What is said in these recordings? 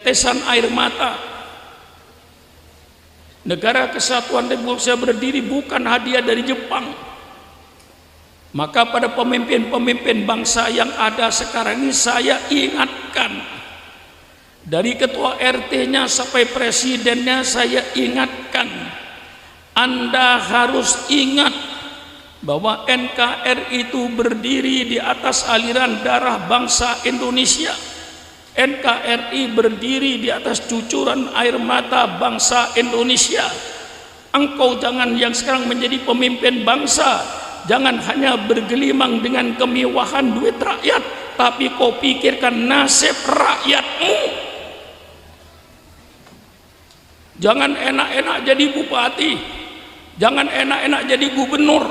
tetesan air mata. Negara Kesatuan Republik Indonesia berdiri bukan hadiah dari Jepang. Maka pada pemimpin-pemimpin bangsa yang ada sekarang ini saya ingatkan, dari ketua RT-nya sampai presidennya saya ingatkan, Anda harus ingat bahwa NKRI itu berdiri di atas aliran darah bangsa Indonesia. NKRI berdiri di atas cucuran air mata bangsa Indonesia. Engkau jangan yang sekarang menjadi pemimpin bangsa, jangan hanya bergelimang dengan kemewahan duit rakyat, tapi kau pikirkan nasib rakyatmu. Jangan enak-enak jadi bupati, jangan enak-enak jadi gubernur,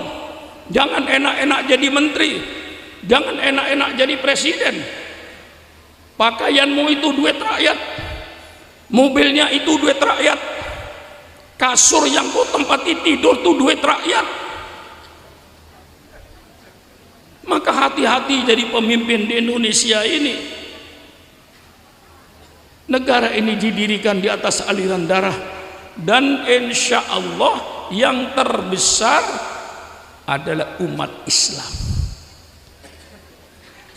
jangan enak-enak jadi menteri, jangan enak-enak jadi presiden. Pakaianmu itu duit rakyat, mobilnya itu duit rakyat, kasur yang kau tempati tidur itu duit rakyat. Maka hati-hati jadi pemimpin di Indonesia ini. Negara ini didirikan di atas aliran darah, dan insya Allah yang terbesar adalah umat Islam.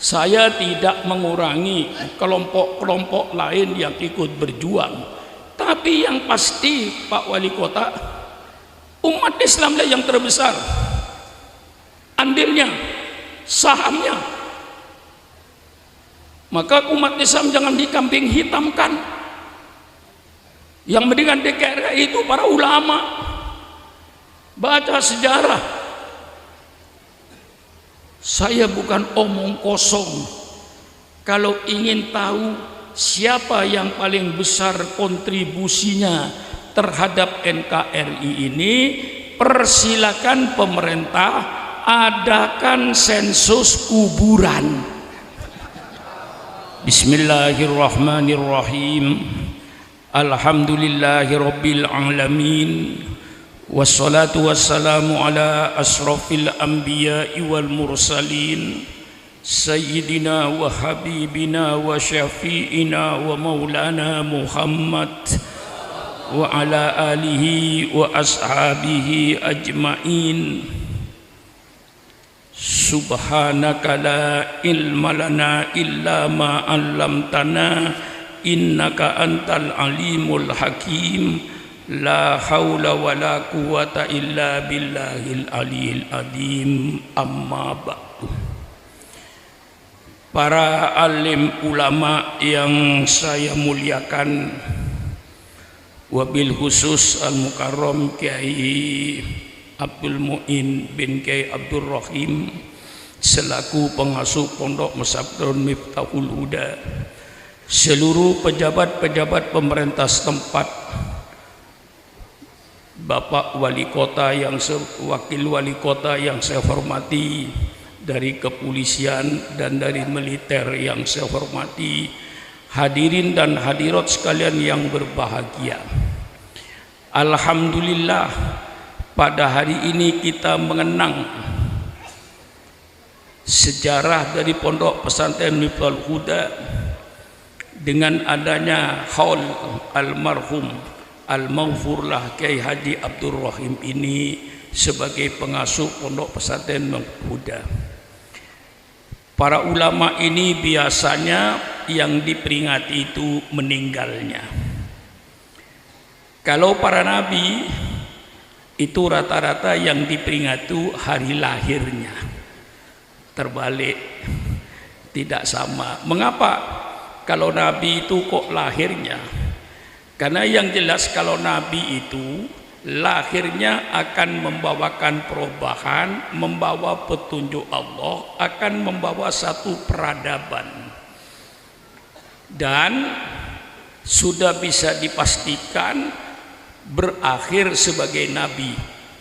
Saya tidak mengurangi kelompok-kelompok lain yang ikut berjuang, tapi yang pasti Pak Wali Kota, umat Islam lah yang terbesar andilnya, sahamnya. Maka umat Islam jangan dikambing hitamkan. Yang mendingan DKRI itu para ulama. Baca sejarah. Saya bukan omong kosong. Kalau ingin tahu siapa yang paling besar kontribusinya terhadap NKRI ini, persilakan pemerintah adakan sensus kuburan. Bismillahirrahmanirrahim. Alhamdulillahirabbil alamin. Wassalatu wassalamu ala asrafil anbiya'i wal mursalin sayyidina wa habibina wa syafi'ina wa maulana Muhammad wa ala alihi wa ashabihi ajma'in. Subhanaka la ilma lana illa ma 'allamtana innaka antal alimul hakim. La haula wa la quwata illa billahil aliyil adim. Amma ba'du. Para alim ulama yang saya muliakan, wabil khusus Al-Mukarram Kiai Abdul Mu'in bin Kiai Abdul Rahim selaku pengasuh Pondok Pesantren Miftahul Huda, seluruh pejabat-pejabat pemerintah setempat, Bapak Wali Kota yang wakil Wali Kota yang saya hormati, dari kepolisian dan dari militer yang saya hormati, hadirin dan hadirat sekalian yang berbahagia. Alhamdulillah, pada hari ini kita mengenang sejarah dari Pondok Pesantren Miftahul Huda dengan adanya haul almarhum Al-Maghfurlah Kiai Haji Abdul Rahim ini sebagai pengasuh Pondok Pesantren Miftahul Huda. Para ulama ini biasanya yang diperingati itu meninggalnya. Kalau para nabi itu rata-rata yang diperingati itu hari lahirnya. Terbalik, tidak sama. Mengapa? Kalau nabi itu kok lahirnya? Karena yang jelas kalau nabi itu lahirnya akan membawakan perubahan, membawa petunjuk Allah, akan membawa satu peradaban, dan sudah bisa dipastikan berakhir sebagai nabi.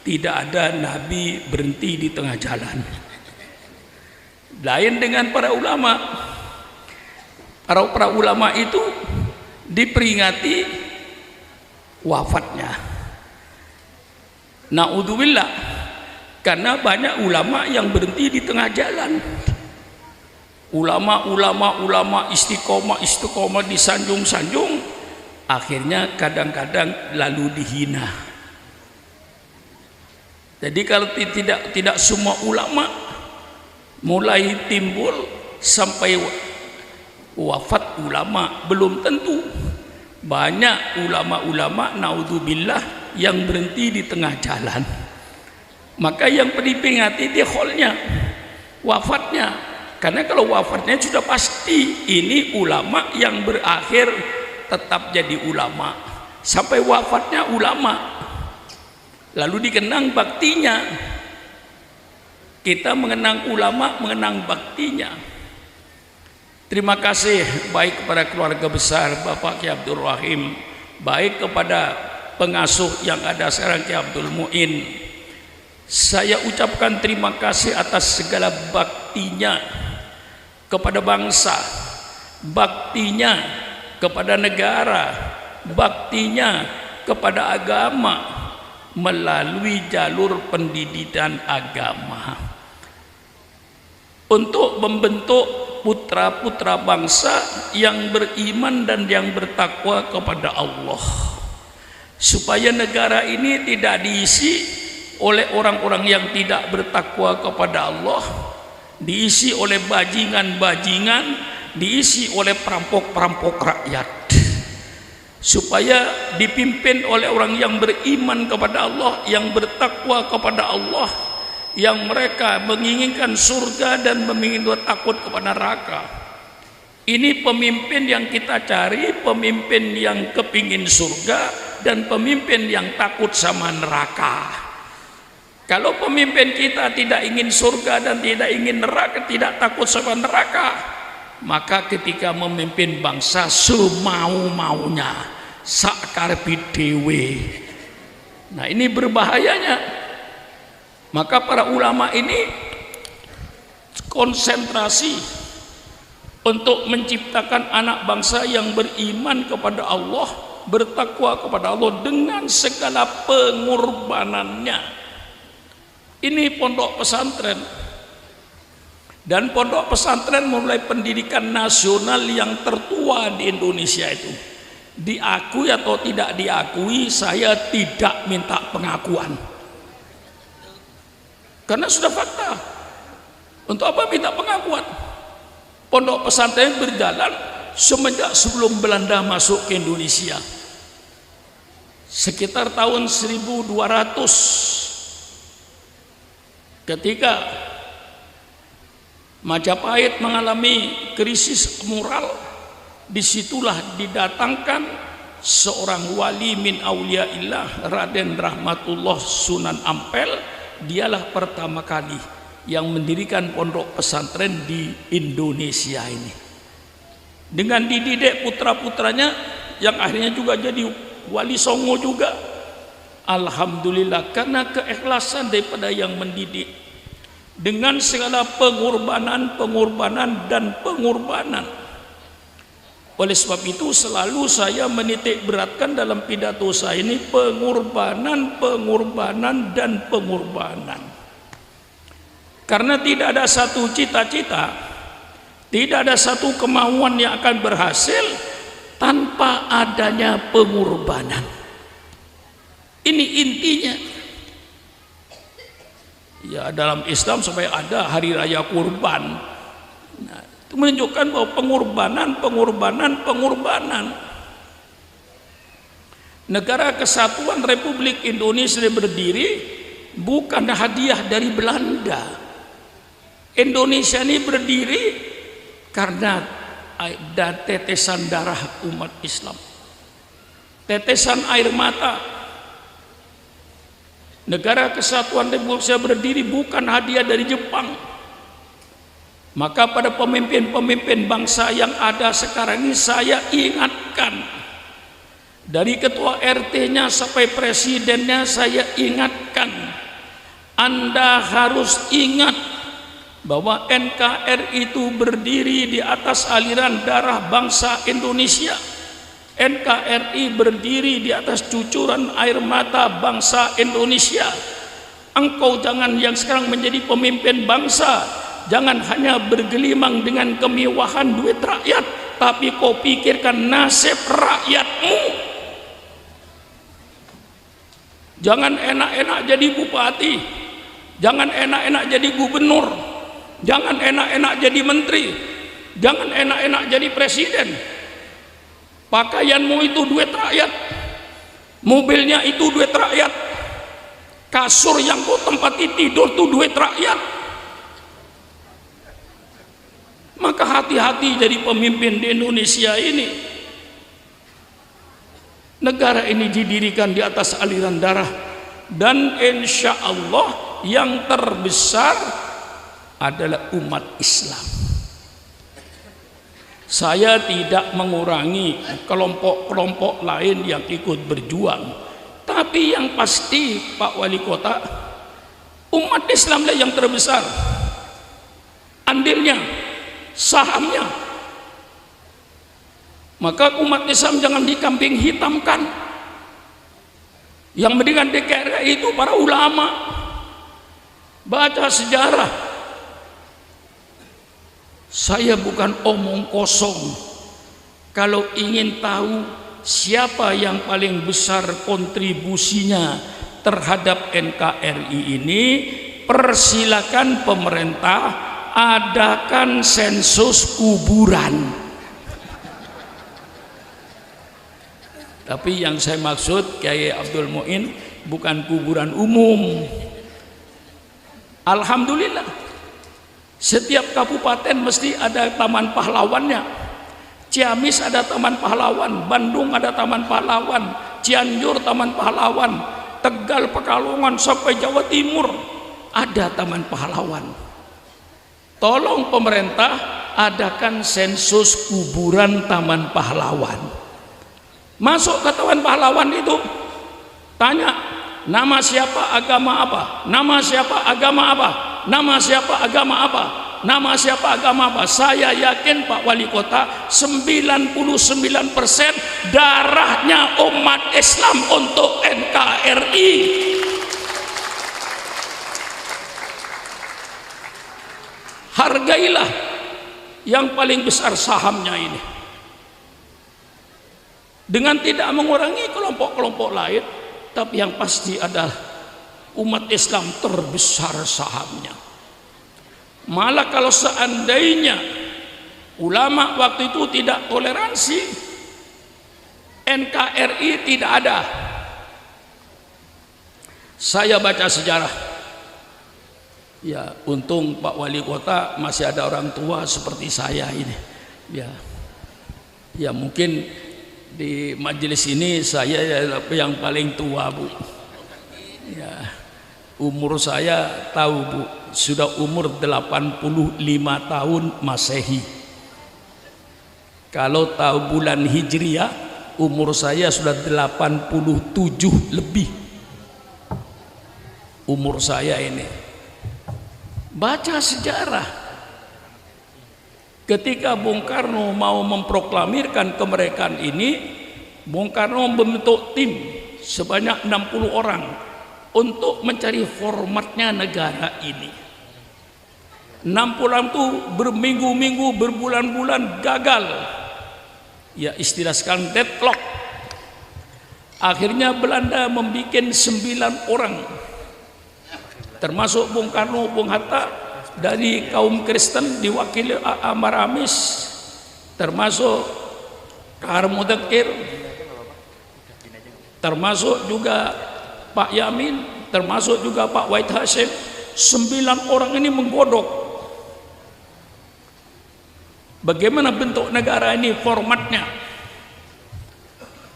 Tidak ada nabi berhenti di tengah jalan. Lain dengan para ulama. Para ulama itu diperingati wafatnya. Na'udzubillah, karena banyak ulama yang berhenti di tengah jalan. Ulama istiqomah disanjung-sanjung, akhirnya kadang-kadang lalu dihina. Jadi kalau tidak semua ulama mulai timbul sampai wafat ulama, belum tentu. Banyak ulama-ulama naudzubillah yang berhenti di tengah jalan. Maka yang diperingati di hallnya, wafatnya. Karena kalau wafatnya sudah pasti ini ulama yang berakhir tetap jadi ulama sampai wafatnya ulama. Lalu dikenang baktinya. Kita mengenang ulama, mengenang baktinya. Terima kasih baik kepada keluarga besar Bapak Ki Abdul Rahim, baik kepada pengasuh yang ada sekarang Ki Abdul Muin. Saya ucapkan terima kasih atas segala baktinya kepada bangsa, baktinya kepada negara, baktinya kepada agama melalui jalur pendidikan agama untuk membentuk putra-putra bangsa yang beriman dan yang bertakwa kepada Allah, supaya negara ini tidak diisi oleh orang-orang yang tidak bertakwa kepada Allah, diisi oleh bajingan-bajingan, diisi oleh perampok-perampok rakyat, supaya dipimpin oleh orang yang beriman kepada Allah, yang bertakwa kepada Allah, yang mereka menginginkan surga dan menginginkan takut kepada neraka. Ini pemimpin yang kita cari, pemimpin yang kepingin surga dan pemimpin yang takut sama neraka. Kalau pemimpin kita tidak ingin surga dan tidak ingin neraka, tidak takut sama neraka, maka ketika memimpin bangsa semau-maunya, sakarpi dewe. Nah, ini berbahayanya. Maka para ulama ini konsentrasi untuk menciptakan anak bangsa yang beriman kepada Allah, bertakwa kepada Allah dengan segala pengorbanannya. Ini pondok pesantren. Dan pondok pesantren mulai pendidikan nasional yang tertua di Indonesia itu. Diakui atau tidak diakui, saya tidak minta pengakuan. Karena sudah fakta. Untuk apa minta pengakuan? Pondok pesantren berjalan semenjak sebelum Belanda masuk ke Indonesia. Sekitar tahun 1200, ketika Majapahit mengalami krisis moral, disitulah didatangkan seorang wali min auliaillah, Raden Rahmatullah Sunan Ampel. Dialah pertama kali yang mendirikan pondok pesantren di Indonesia ini, dengan dididik putra-putranya yang akhirnya juga jadi wali songo juga. Alhamdulillah, karena keikhlasan daripada yang mendidik, dengan segala pengorbanan dan pengorbanan. Oleh sebab itu selalu saya menitik beratkan dalam pidato saya ini pengorbanan dan pengorbanan. Karena tidak ada satu cita-cita, tidak ada satu kemauan yang akan berhasil tanpa adanya pengorbanan. Ini intinya. Ya, dalam Islam supaya ada hari raya kurban. Nah, itu menunjukkan bahwa pengorbanan. Negara Kesatuan Republik Indonesia berdiri bukan hadiah dari Belanda. Indonesia ini berdiri karena ada tetesan darah umat Islam, tetesan air mata. Negara Kesatuan Republik Indonesia berdiri bukan hadiah dari Jepang. Maka pada pemimpin-pemimpin bangsa yang ada sekarang ini saya ingatkan, dari ketua RT-nya sampai presidennya saya ingatkan, Anda harus ingat bahwa NKRI itu berdiri di atas aliran darah bangsa Indonesia. NKRI berdiri di atas cucuran air mata bangsa Indonesia. Engkau jangan yang sekarang menjadi pemimpin bangsa, jangan hanya bergelimang dengan kemewahan duit rakyat, tapi kau pikirkan nasib rakyatmu. Jangan enak-enak jadi bupati, jangan enak-enak jadi gubernur, jangan enak-enak jadi menteri, jangan enak-enak jadi presiden. Pakaianmu itu duit rakyat, mobilnya itu duit rakyat, kasur yang kau tempati tidur itu duit rakyat. Maka hati-hati jadi pemimpin di Indonesia ini. Negara ini didirikan di atas aliran darah, dan insya Allah yang terbesar adalah umat Islam. Saya tidak mengurangi kelompok-kelompok lain yang ikut berjuang, tapi yang pasti Pak Wali Kota, umat Islam lah yang terbesar andilnya, sahamnya. Maka umat Islam jangan dikambing hitamkan. Yang mendingan DKRI itu para ulama. Baca sejarah. Saya bukan omong kosong. Kalau ingin tahu siapa yang paling besar kontribusinya terhadap NKRI ini, persilakan pemerintah adakan sensus kuburan. Tapi yang saya maksud Kiai Abdul Muin bukan kuburan umum. Alhamdulillah, setiap kabupaten mesti ada taman pahlawannya. Ciamis ada taman pahlawan, Bandung ada taman pahlawan, Cianjur taman pahlawan, Tegal, Pekalongan sampai Jawa Timur ada taman pahlawan. Tolong pemerintah adakan sensus kuburan taman pahlawan. Masuk ke taman pahlawan itu, tanya nama siapa, agama apa, nama siapa, agama apa, nama siapa, agama apa, nama siapa, agama apa. Saya yakin Pak Wali Kota 99% darahnya umat Islam untuk NKRI. Hargailah yang paling besar sahamnya ini, dengan tidak mengurangi kelompok-kelompok lain, tapi yang pasti adalah umat Islam terbesar sahamnya. Malah kalau seandainya ulama waktu itu tidak toleransi, NKRI tidak ada. Saya baca sejarah, ya untung Pak Wali Kota masih ada orang tua seperti saya ini, ya mungkin di majelis ini saya yang paling tua, Bu. Ya, umur saya tahu, Bu, sudah umur 85 tahun Masehi. Kalau tahu bulan Hijriah, umur saya sudah 87 lebih. Umur saya ini. Baca sejarah. Ketika Bung Karno mau memproklamirkan kemerdekaan ini, Bung Karno membentuk tim sebanyak 60 orang untuk mencari formatnya negara ini. 60 orang itu berminggu-minggu, berbulan-bulan gagal. Ya istilah sekarang deadlock. Akhirnya Belanda membuat 9 orang, termasuk Bung Karno, Bung Hatta, dari kaum Kristen diwakili Amar Amis, termasuk Kahar Mudakir, termasuk juga Pak Yamin, termasuk juga Pak Wahid Hasyim. 9 orang ini menggodok bagaimana bentuk negara ini, formatnya.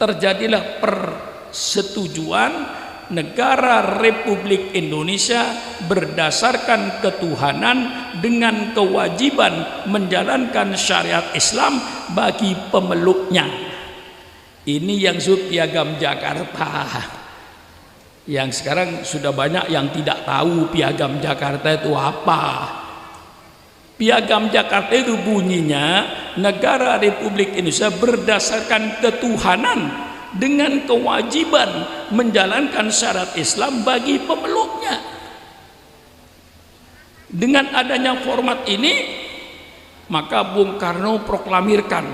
Terjadilah persetujuan negara Republik Indonesia berdasarkan ketuhanan dengan kewajiban menjalankan syariat Islam bagi pemeluknya. Ini yang disebut Piagam Jakarta, yang sekarang sudah banyak yang tidak tahu Piagam Jakarta itu apa. Piagam Jakarta itu bunyinya, negara Republik Indonesia berdasarkan ketuhanan dengan kewajiban menjalankan syarat Islam bagi pemeluknya. Dengan adanya format ini, maka Bung Karno proklamirkan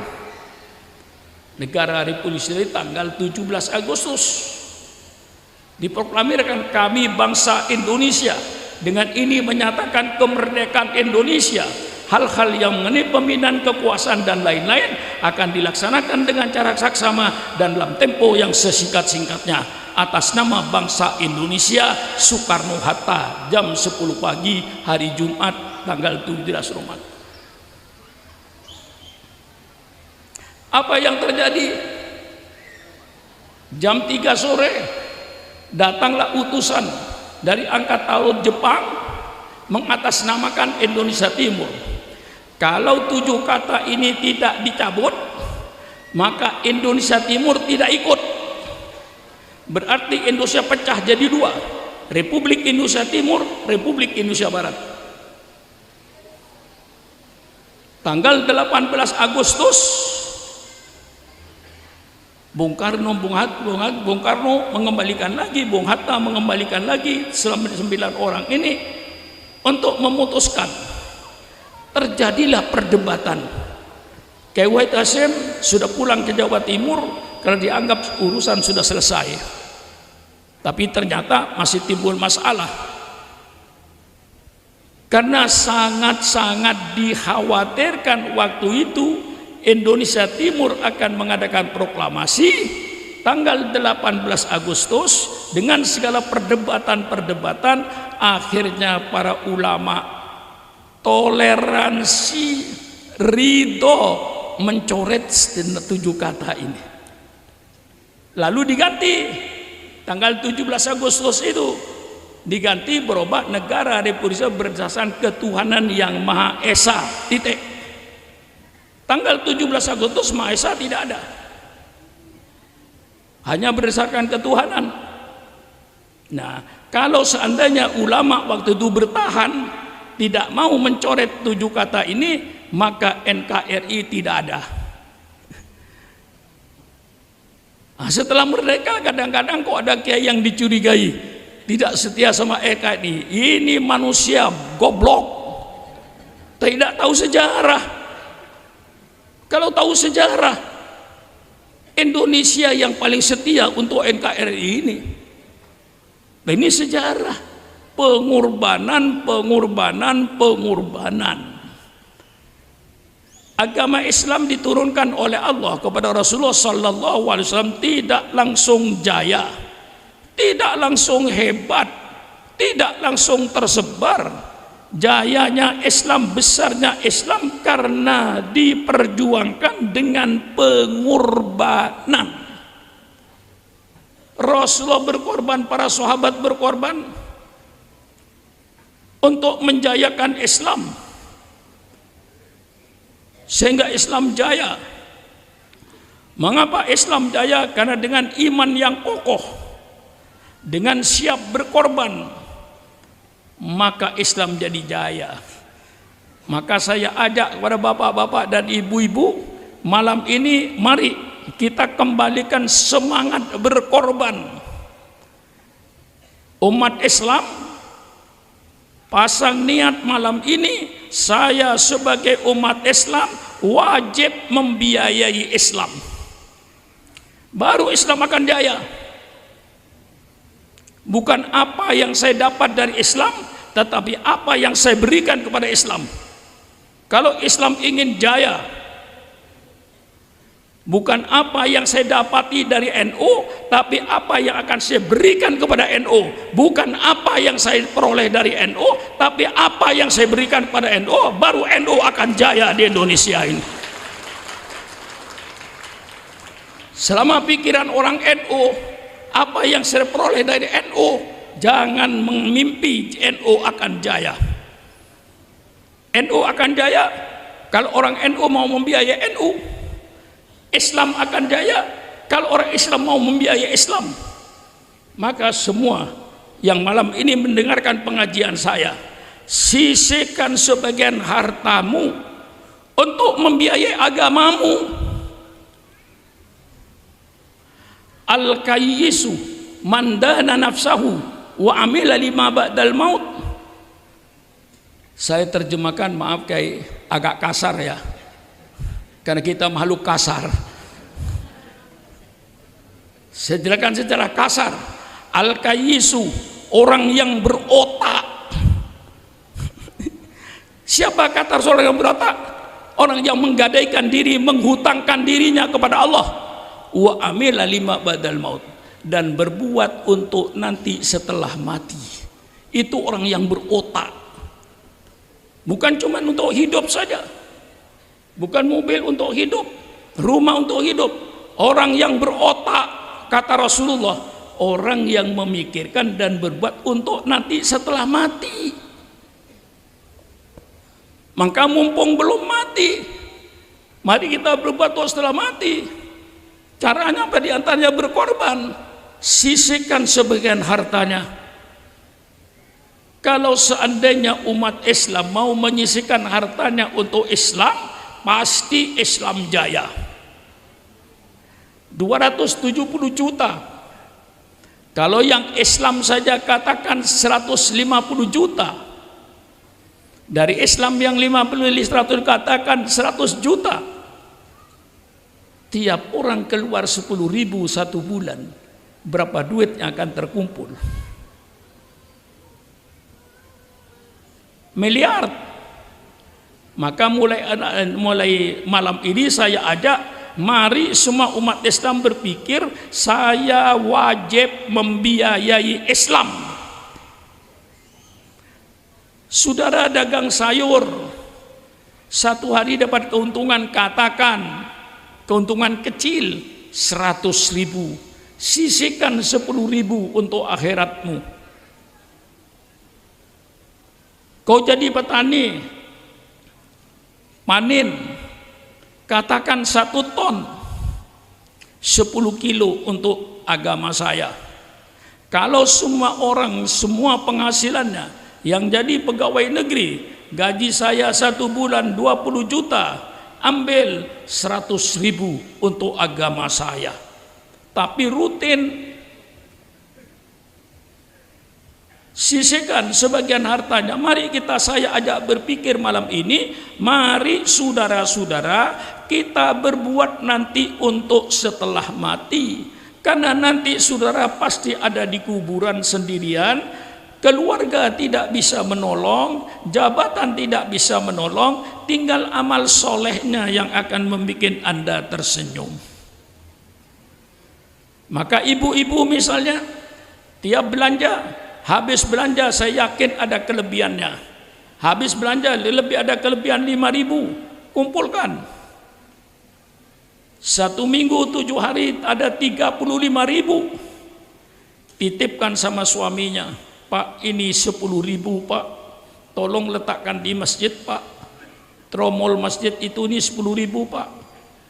negara Republik Indonesia tanggal 17 Agustus. diproklamirkan kami bangsa Indonesia, dengan ini menyatakan kemerdekaan Indonesia. Hal-hal yang mengenai pembinaan kekuasaan dan lain-lain akan dilaksanakan dengan cara saksama dan dalam tempo yang sesingkat-singkatnya atas nama bangsa Indonesia. Soekarno-Hatta, jam 10 pagi hari Jumat tanggal 17 Ramadan. Apa yang terjadi? Jam 3 sore datanglah utusan dari Angkatan Laut Jepang mengatasnamakan Indonesia Timur. Kalau 7 kata ini tidak dicabut, maka Indonesia Timur tidak ikut. Berarti Indonesia pecah jadi 2, Republik Indonesia Timur, Republik Indonesia Barat. Tanggal 18 Agustus Bung Karno mengembalikan lagi, Bung Hatta mengembalikan lagi selama 9 orang ini untuk memutuskan. Terjadilah perdebatan. Kiai Wahid Hasyim sudah pulang ke Jawa Timur karena dianggap urusan sudah selesai, tapi ternyata masih timbul masalah karena sangat-sangat dikhawatirkan waktu itu Indonesia Timur akan mengadakan proklamasi tanggal 18 Agustus dengan segala perdebatan. Akhirnya para ulama toleransi, ridho mencoret 7 kata ini, lalu diganti tanggal 17 Agustus itu diganti berubah negara Republik Indonesia berdasarkan ketuhanan yang Maha Esa, titik. Tanggal 17 Agustus Maha Esa tidak ada, hanya berdasarkan ketuhanan. Nah, kalau seandainya ulama waktu itu bertahan tidak mau mencoret 7 kata ini, maka NKRI tidak ada. Nah, setelah merdeka kadang-kadang kok ada kiai yang dicurigai tidak setia sama NKRI. Ini manusia goblok, tidak tahu sejarah. Kalau tahu sejarah, Indonesia yang paling setia untuk NKRI ini. Ini sejarah. Pengorbanan. Agama Islam diturunkan oleh Allah kepada Rasulullah sallallahu alaihi wasallam tidak langsung jaya, tidak langsung hebat, tidak langsung tersebar. Jayanya Islam, besarnya Islam karena diperjuangkan dengan pengorbanan. Rasulullah berkorban, para sahabat berkorban untuk menjayakan Islam sehingga Islam jaya. Mengapa Islam jaya? Karena dengan iman yang kokoh, dengan siap berkorban, maka Islam jadi jaya. Maka saya ajak kepada bapak-bapak dan ibu-ibu malam ini, mari kita kembalikan semangat berkorban. Umat Islam pasang niat malam ini, saya sebagai umat Islam wajib membiayai Islam. Baru Islam akan jaya. Bukan apa yang saya dapat dari Islam, tetapi apa yang saya berikan kepada Islam. Kalau Islam ingin jaya, bukan apa yang saya dapati dari NU, tapi apa yang akan saya berikan kepada NU. Bukan apa yang saya peroleh dari NU, tapi apa yang saya berikan kepada NU. Baru NU akan jaya di Indonesia ini. Selama pikiran orang NU, apa yang saya peroleh dari NU, jangan memimpi NU akan jaya. NU akan jaya kalau orang NU mau membiayai NU. Islam akan jaya kalau orang Islam mau membiayai Islam. Maka semua yang malam ini mendengarkan pengajian saya, sisihkan sebagian hartamu untuk membiayai agamamu. Al-kayyisu mandana nafsahu wa amila lima ba'dal maut. Saya terjemahkan, maaf kayak agak kasar ya, karena kita makhluk kasar. Saya jelaskan secara kasar. Al-Kayisu, orang yang berotak. Siapa kata orang yang berotak? Orang yang menggadaikan diri, menghutangkan dirinya kepada Allah. Wa amila lima badal maut, dan berbuat untuk nanti setelah mati. Itu orang yang berotak. Bukan cuma untuk hidup saja, bukan mobil untuk hidup, rumah untuk hidup. Orang yang berotak, kata Rasulullah, orang yang memikirkan dan berbuat untuk nanti setelah mati. Maka mumpung belum mati, mari kita berbuat untuk setelah mati. Caranya apa? Di antaranya berkorban. Sisihkan sebagian hartanya. Kalau seandainya umat Islam mau menyisihkan hartanya untuk Islam, pasti Islam jaya. 270 juta. Kalau yang Islam saja katakan 150 juta. Dari Islam yang 50 katakan 100 juta. Tiap orang keluar 10.000 satu bulan, berapa duit yang akan terkumpul? Miliar. Maka mulai malam ini saya ajak, mari semua umat Islam berpikir, saya wajib membiayai Islam. Saudara dagang sayur, satu hari dapat keuntungan, katakan keuntungan kecil 100.000, sisihkan 10.000 untuk akhiratmu. Kau jadi petani, panen, katakan 1 ton, 10 kilo untuk agama saya. Kalau semua orang, semua penghasilannya yang jadi pegawai negeri, gaji saya 1 bulan 20 juta, ambil 100.000 untuk agama saya. Tapi rutin, sisihkan sebagian hartanya. Mari saya ajak berpikir malam ini, mari saudara-saudara kita berbuat nanti untuk setelah mati. Karena nanti saudara pasti ada di kuburan sendirian. Keluarga tidak bisa menolong, jabatan tidak bisa menolong, tinggal amal solehnya yang akan membuat Anda tersenyum. Maka ibu-ibu misalnya, tiap belanja, habis belanja saya yakin ada kelebihannya. Habis belanja lebih ada kelebihan 5.000, kumpulkan. 1 minggu 7 hari ada 35.000, titipkan sama suaminya. Pak, ini 10.000 Pak, tolong letakkan di masjid Pak, tromol masjid itu ini 10.000 Pak,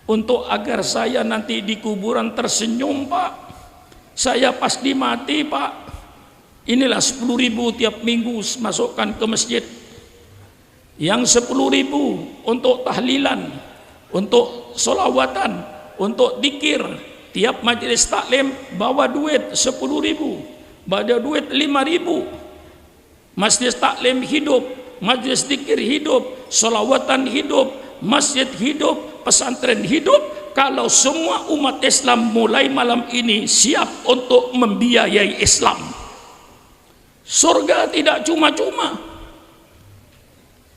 untuk agar saya nanti di kuburan tersenyum Pak, saya pasti mati Pak. Inilah 10.000 tiap minggu masukkan ke masjid. Yang 10.000 untuk tahlilan, untuk sholawatan, untuk dikir. Tiap majelis taklim bawa duit 10.000. Bawa duit 5.000. Masjid taklim hidup, majlis zikir hidup, sholawatan hidup, masjid hidup, pesantren hidup. Kalau semua umat Islam mulai malam ini siap untuk membiayai Islam, surga tidak cuma-cuma.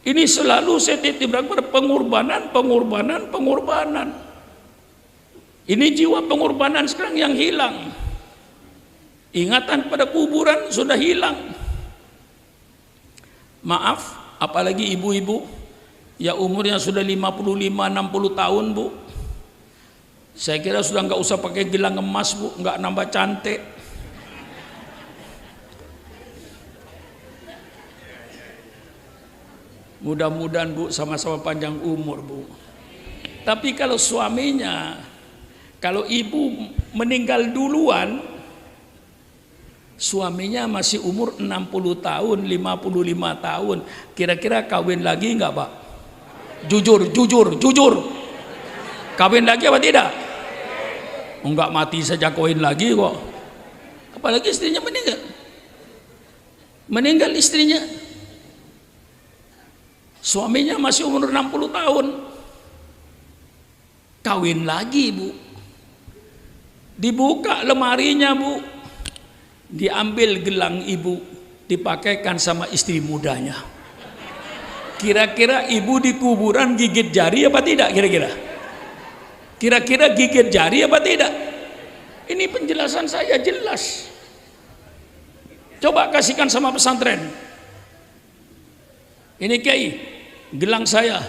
Ini selalu saya titip pengorbanan. Ini jiwa pengorbanan sekarang yang hilang. Ingatan pada kuburan sudah hilang. Maaf, apalagi ibu-ibu ya umurnya sudah 55-60 tahun Bu, saya kira sudah nggak usah pakai gelang emas Bu, nggak nambah cantik. Mudah-mudahan Bu sama-sama panjang umur Bu. Tapi kalau suaminya, kalau ibu meninggal duluan, suaminya masih umur 60 tahun, 55 tahun, kira-kira kawin lagi enggak Pak? Jujur. Kawin lagi apa tidak? Enggak, mati saja kawin lagi kok. Apalagi istrinya meninggal istrinya. Suaminya masih umur 60 tahun. Kawin lagi Bu. Dibuka lemarinya Bu. diambil gelang ibu, dipakaikan sama istri mudanya. Kira-kira ibu di kuburan gigit jari apa tidak? Kira-kira gigit jari apa tidak? Ini penjelasan saya jelas. Coba kasihkan sama pesantren. Ini Kiai, gelang saya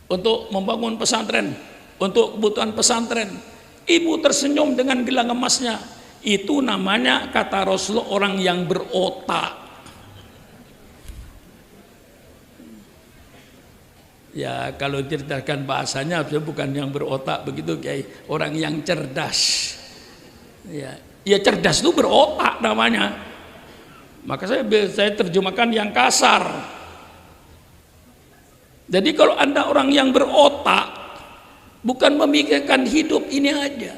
untuk membangun pesantren, untuk kebutuhan pesantren. Ibu tersenyum dengan gelang emasnya. Itu namanya, kata Rasulullah, orang yang berotak. Ya, kalau dicerdaskan bahasanya bukan yang berotak begitu, Kiai, orang yang cerdas. Ya, ya cerdas itu berotak namanya. Maka saya terjemahkan yang kasar. Jadi kalau Anda orang yang berotak, bukan memikirkan hidup ini aja.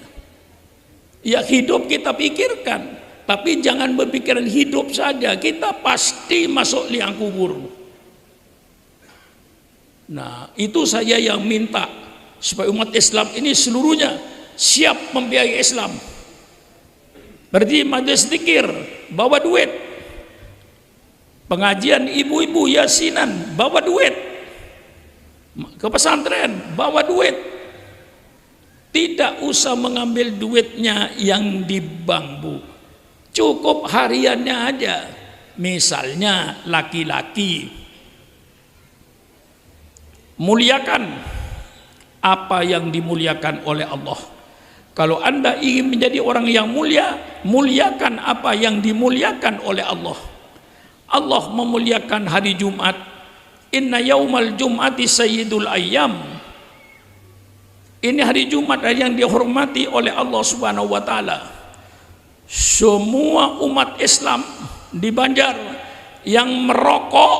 Ya hidup kita pikirkan, tapi jangan berpikiran hidup saja, kita pasti masuk liang kubur. Nah, itu saya yang minta supaya umat Islam ini seluruhnya siap membiayai Islam. Berarti majelis zikir bawa duit, pengajian ibu-ibu yasinan bawa duit, ke pesantren bawa duit. Tidak usah mengambil duitnya yang di bank, Bu. Cukup hariannya aja. Misalnya laki-laki, muliakan apa yang dimuliakan oleh Allah. Kalau Anda ingin menjadi orang yang mulia, muliakan apa yang dimuliakan oleh Allah. Allah memuliakan hari Jumat. Inna yaumal jum'ati sayyidul ayyam. Ini hari Jumat yang dihormati oleh Allah Subhanahu wa taala. Semua umat Islam di Banjar yang merokok,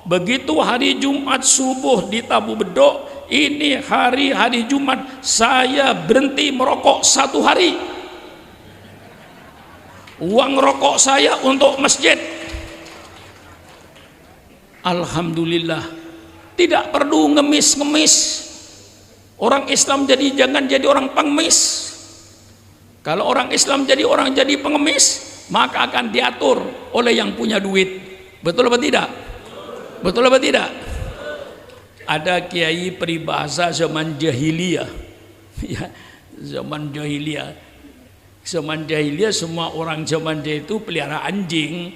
begitu hari Jumat subuh di Tabu Bedok, ini hari Jumat saya berhenti merokok 1 hari. Uang rokok saya untuk masjid. Alhamdulillah, tidak perlu ngemis-ngemis. Orang Islam jangan jadi orang pengemis. Kalau orang Islam jadi pengemis, maka akan diatur oleh yang punya duit. Betul apa tidak? Betul apa tidak? Ada kiai peribahasa zaman jahiliyah. Ya, zaman jahiliyah. Zaman jahiliyah semua orang zaman jahiliyah itu pelihara anjing.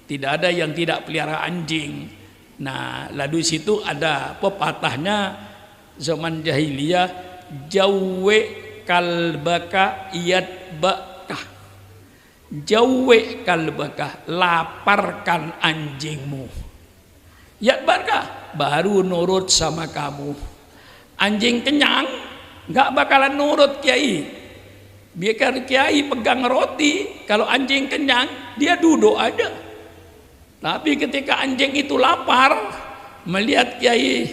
Tidak ada yang tidak pelihara anjing. Nah, lalu situ ada pepatahnya zaman jahiliyah, jauwe kalbaka yatbaka. Jauwe kalbaka, laparkan anjingmu. Yatbaka, baru nurut sama kamu. Anjing kenyang nggak bakalan nurut Kiai. Biar Kiai pegang roti, kalau anjing kenyang dia duduk aja. Tapi ketika anjing itu lapar, melihat Kiai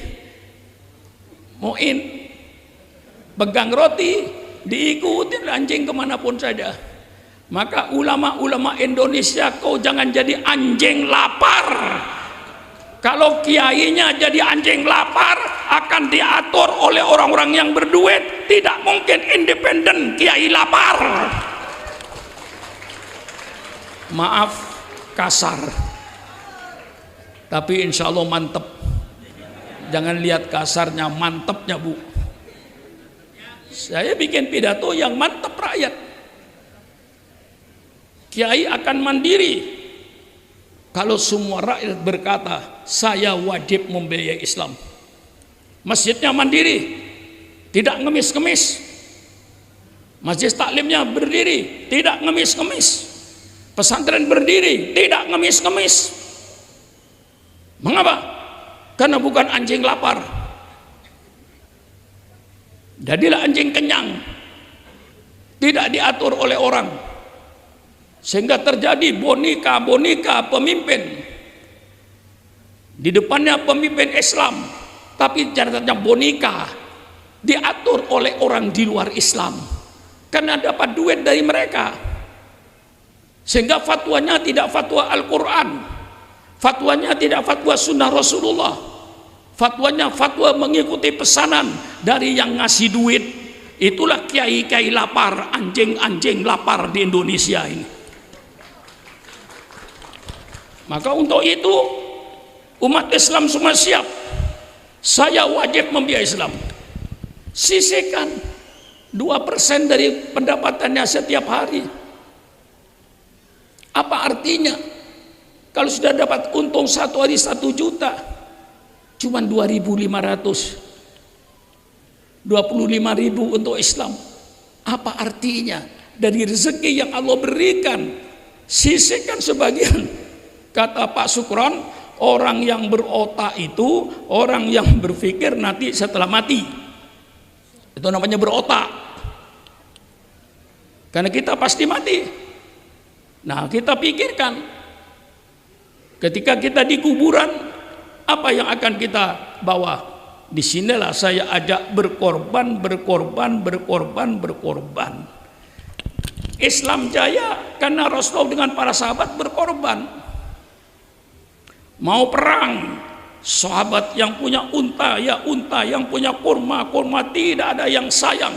Muin pegang roti, diikuti anjing kemanapun saja. Maka ulama-ulama Indonesia, kau jangan jadi anjing lapar. Kalau kiainya jadi anjing lapar, akan diatur oleh orang-orang yang berduit. Tidak mungkin independen kiai lapar. Maaf kasar, tapi insya Allah mantep. Jangan lihat kasarnya, mantepnya, Bu. Saya bikin pidato yang mantep rakyat. Kiai akan mandiri kalau semua rakyat berkata saya wajib membiayai Islam. Masjidnya mandiri, tidak ngemis-ngemis. Masjid taklimnya berdiri, tidak ngemis-ngemis. Pesantren berdiri, tidak ngemis-ngemis. Mengapa? Karena bukan anjing lapar. Jadilah anjing kenyang, tidak diatur oleh orang, sehingga terjadi boneka-boneka pemimpin. Di depannya pemimpin Islam, tapi catatannya boneka, diatur oleh orang di luar Islam, karena dapat duit dari mereka. Sehingga fatwanya tidak fatwa Al-Quran, fatwanya tidak fatwa sunnah Rasulullah, fatwanya fatwa mengikuti pesanan dari yang ngasih duit. Itulah kiai-kiai lapar, anjing-anjing lapar di Indonesia ini. Maka untuk itu umat Islam semua siap. Saya wajib membiayai Islam. Sisihkan 2% dari pendapatannya setiap hari. Apa artinya? Kalau sudah dapat untung satu hari 1 juta, cuman 2.500, 25.000 untuk Islam. Apa artinya? Dari rezeki yang Allah berikan, sisihkan sebagian. Kata Pak Sukron, orang yang berotak itu orang yang berpikir nanti setelah mati. Itu namanya berotak. Karena kita pasti mati. Nah, kita pikirkan ketika kita di kuburan, apa yang akan kita bawa? Disinilah saya ajak berkorban. Islam jaya karena Rasulullah dengan para sahabat berkorban. Mau perang, sahabat yang punya unta, ya unta, yang punya kurma, tidak ada yang sayang.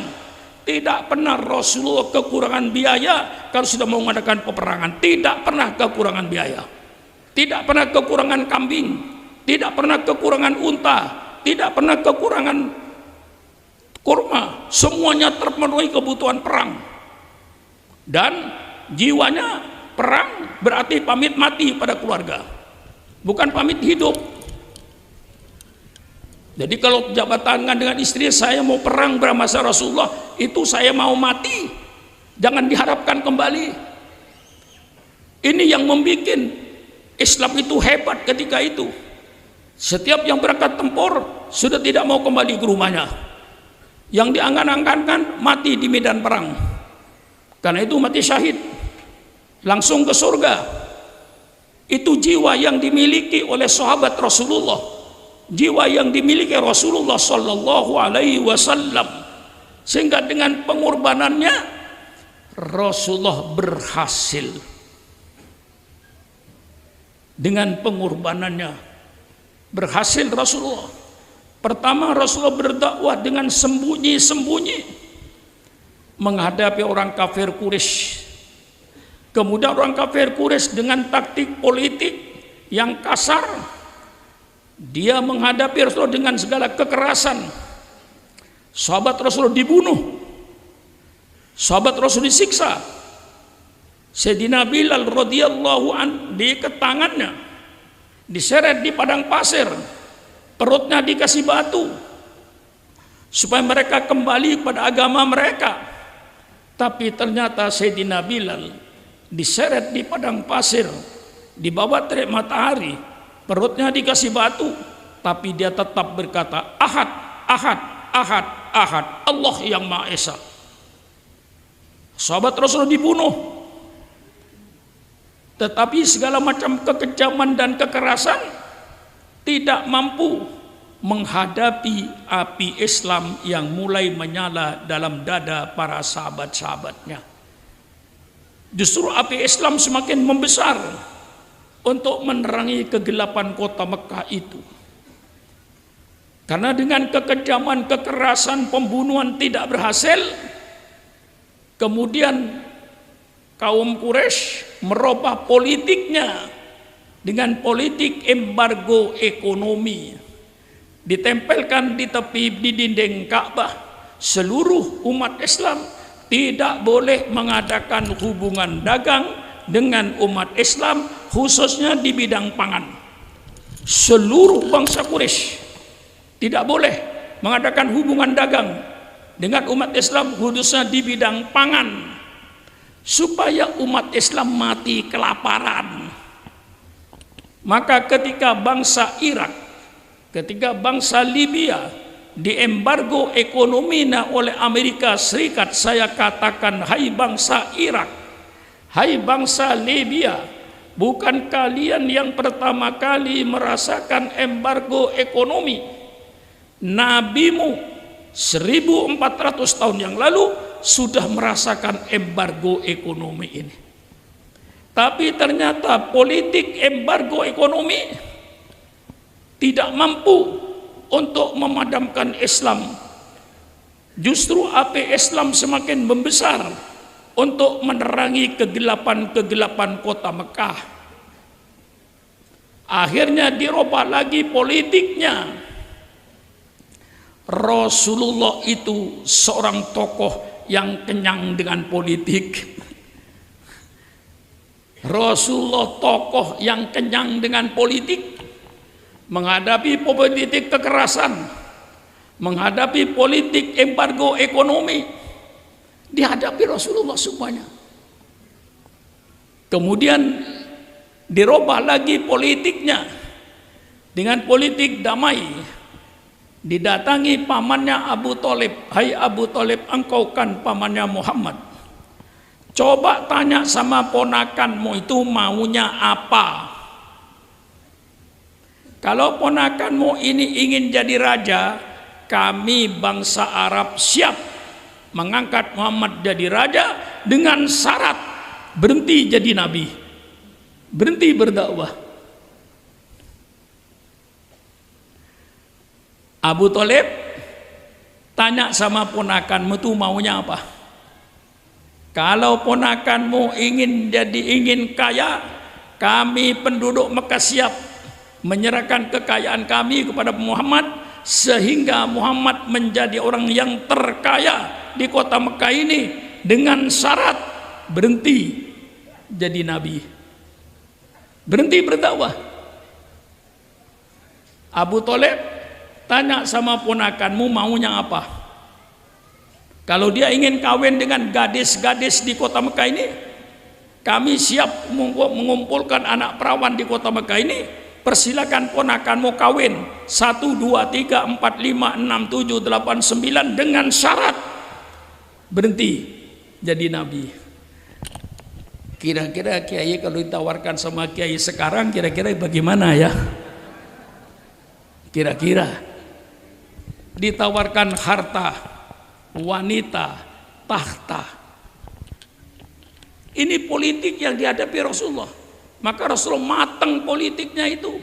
Tidak pernah Rasulullah kekurangan biaya kalau sudah mau mengadakan peperangan. Tidak pernah kekurangan biaya. Tidak pernah kekurangan kambing. Tidak pernah kekurangan unta. Tidak pernah kekurangan kurma. Semuanya terpenuhi kebutuhan perang. Dan jiwanya perang berarti pamit mati pada keluarga, bukan pamit hidup. Jadi kalau jabat tangan dengan istri, saya mau perang beramasa Rasulullah, itu saya mau mati, jangan diharapkan kembali. Ini yang membuat Islam itu hebat ketika itu. Setiap yang berangkat tempur sudah tidak mau kembali ke rumahnya. Yang diangan-angankan mati di medan perang. Karena itu mati syahid, langsung ke surga. Itu jiwa yang dimiliki oleh sahabat Rasulullah, jiwa yang dimiliki Rasulullah Sallallahu Alaihi Wasallam. Sehingga dengan pengorbanannya Rasulullah berhasil. Dengan pengorbanannya berhasil Rasulullah. Pertama, Rasulullah berdakwah dengan sembunyi-sembunyi menghadapi orang kafir Quraisy. Kemudian orang kafir Quraisy dengan taktik politik yang kasar, dia menghadapi Rasulullah dengan segala kekerasan. Sahabat Rasulullah dibunuh, sahabat Rasul disiksa. Sayyidina Bilal radhiyallahu an diikat tangannya, diseret di padang pasir, perutnya dikasih batu supaya mereka kembali pada agama mereka. Tapi ternyata Sayyidina Bilal diseret di padang pasir, di bawah terik matahari, perutnya dikasih batu, tapi dia tetap berkata Ahad, Ahad, Ahad, Ahad, Allah yang Maha Esa. Sahabat Rasulullah dibunuh, tetapi segala macam kekejaman dan kekerasan tidak mampu menghadapi api Islam yang mulai menyala dalam dada para sahabat-sahabatnya. Justru api Islam semakin membesar untuk menerangi kegelapan kota Mekah itu. Karena dengan kekejaman, kekerasan, pembunuhan tidak berhasil, kemudian kaum Quraisy merubah politiknya dengan politik embargo ekonomi. Ditempelkan di tepi di dinding Ka'bah, seluruh umat Islam tidak boleh mengadakan hubungan dagang dengan umat Islam, khususnya di bidang pangan. Seluruh bangsa Quraisy tidak boleh mengadakan hubungan dagang dengan umat Islam, khususnya di bidang pangan, supaya umat Islam mati kelaparan. Maka ketika bangsa Irak, ketika bangsa Libya diembargo ekonomi oleh Amerika Serikat, saya katakan, hai bangsa Irak, hai bangsa Libya, bukan kalian yang pertama kali merasakan embargo ekonomi. Nabimu 1400 tahun yang lalu sudah merasakan embargo ekonomi ini. Tapi ternyata politik embargo ekonomi tidak mampu untuk memadamkan Islam. Justru api Islam semakin membesar untuk menerangi kegelapan-kegelapan kota Mekah. Akhirnya dirubah lagi politiknya. Rasulullah itu seorang tokoh yang kenyang dengan politik. Rasulullah tokoh yang kenyang dengan politik, menghadapi politik kekerasan, menghadapi politik embargo ekonomi, dihadapi Rasulullah semuanya. Kemudian dirubah lagi politiknya dengan politik damai. Didatangi pamannya Abu Thalib, "Hai Abu Thalib, engkau kan pamannya Muhammad. Coba tanya sama ponakanmu itu maunya apa? Kalau ponakanmu ini ingin jadi raja, kami bangsa Arab siap mengangkat Muhammad jadi raja dengan syarat berhenti jadi nabi, berhenti berdakwah." Abu Thalib tanya sama ponakanmu tuh maunya apa? Kalau ponakanmu ingin kaya, kami penduduk Mekah siap menyerahkan kekayaan kami kepada Muhammad sehingga Muhammad menjadi orang yang terkaya di kota Mekah ini dengan syarat berhenti jadi nabi, berhenti berdakwah. Abu Thalib tanya sama ponakanmu maunya apa? Kalau dia ingin kawin dengan gadis-gadis di kota Mekah ini, kami siap mengumpulkan anak perawan di kota Mekah ini. Persilakan ponakanmu kawin 1, 2, 3, 4, 5, 6, 7, 8, 9 dengan syarat berhenti jadi nabi. Kira-kira kiai kalau ditawarkan sama kiai sekarang kira-kira bagaimana ya? Kira-kira ditawarkan harta, wanita, tahta. Ini politik yang dihadapi Rasulullah. Maka Rasulullah matang politiknya itu.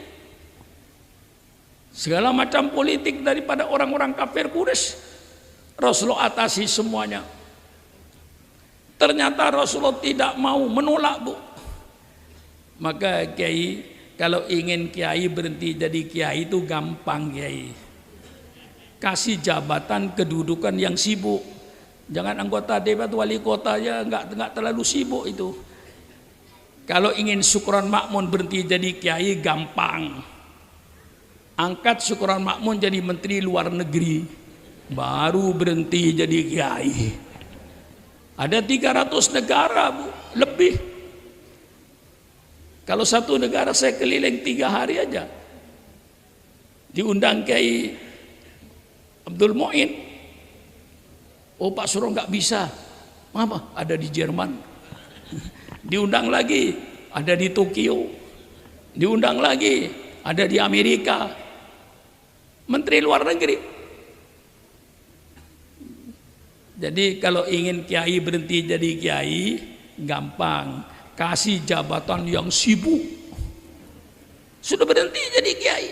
Segala macam politik daripada orang-orang kafir Quraisy, Rasulullah atasi semuanya. Ternyata Rasulullah tidak mau menolak, Bu. Maka kiai, kalau ingin kiai berhenti jadi kiai itu gampang, kiai. Kasih jabatan kedudukan yang sibuk. Jangan anggota dewan wali kota ya nggak terlalu sibuk itu. Kalau ingin syukron makmun berhenti jadi kiai gampang. Angkat syukron makmun jadi menteri luar negeri, baru berhenti jadi kiai. Ada 300 negara, Bu, lebih. Kalau satu negara saya keliling 3 hari aja. Diundang Kiai Abdul Mu'in. Oh Pak Suro nggak bisa. Apa? Ada di Jerman. Diundang lagi, ada di Tokyo. Diundang lagi, ada di Amerika. Menteri luar negeri. Jadi kalau ingin kiai berhenti jadi kiai, gampang. Kasih jabatan yang sibuk. Sudah berhenti jadi kiai.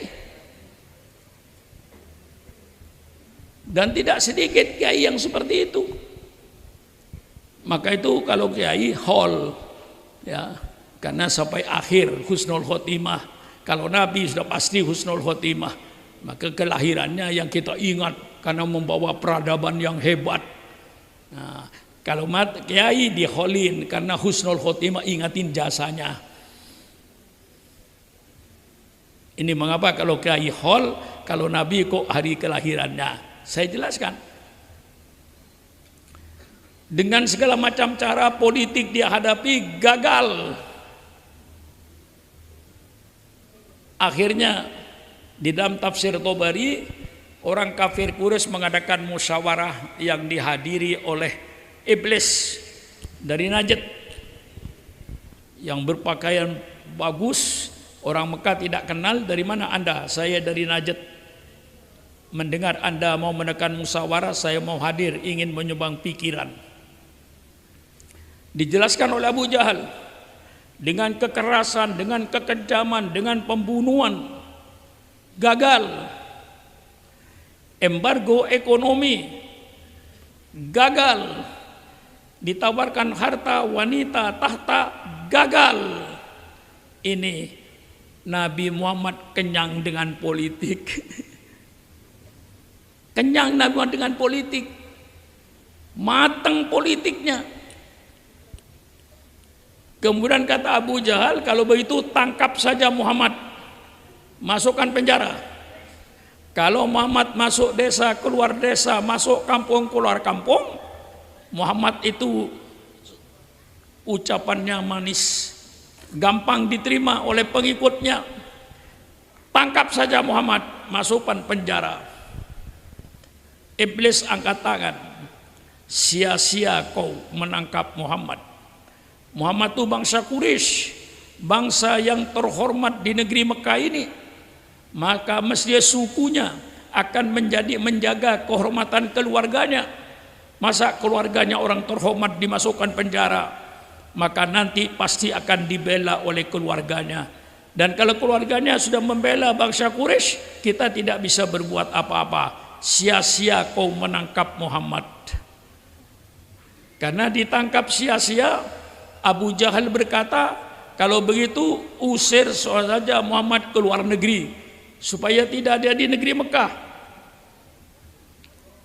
Dan tidak sedikit kiai yang seperti itu. Maka itu kalau kiai hol, ya, karena sampai akhir husnul khotimah. Kalau Nabi sudah pasti husnul khotimah, maka kelahirannya yang kita ingat karena membawa peradaban yang hebat. Nah, kalau kiai diholin karena husnul khotimah, ingatin jasanya. Ini mengapa kalau kiai hol, kalau Nabi kok hari kelahirannya. Saya jelaskan. Dengan segala macam cara politik dia hadapi gagal. Akhirnya di dalam tafsir Tobari, orang kafir Quraisy mengadakan musyawarah yang dihadiri oleh iblis dari Najd yang berpakaian bagus. Orang Mekah tidak kenal, dari mana Anda? Saya dari Najd. Mendengar Anda mau menekan musyawarah, saya mau hadir, ingin menyumbang pikiran. Dijelaskan oleh Abu Jahal dengan kekerasan, dengan kekejaman, dengan pembunuhan, gagal. Embargo ekonomi, gagal. Ditawarkan harta, wanita, tahta, gagal. Ini Nabi Muhammad kenyang dengan politik. Kenyang Nabi Muhammad dengan politik. Matang politiknya. Kemudian kata Abu Jahal, kalau begitu tangkap saja Muhammad, masukkan penjara. Kalau Muhammad masuk desa, keluar desa, masuk kampung, keluar kampung, Muhammad itu ucapannya manis, gampang diterima oleh pengikutnya. Tangkap saja Muhammad, masukkan penjara. Iblis angkat tangan, sia-sia kau menangkap Muhammad. Muhammad itu bangsa Quraisy, bangsa yang terhormat di negeri Mekah ini. Maka mesti sukunya akan menjaga kehormatan keluarganya. Masa keluarganya orang terhormat dimasukkan penjara, maka nanti pasti akan dibela oleh keluarganya. Dan kalau keluarganya sudah membela bangsa Quraisy, kita tidak bisa berbuat apa-apa. Sia-sia kau menangkap Muhammad. Karena ditangkap sia-sia, Abu Jahal berkata, kalau begitu usir saja Muhammad ke luar negeri, supaya tidak ada di negeri Mekah.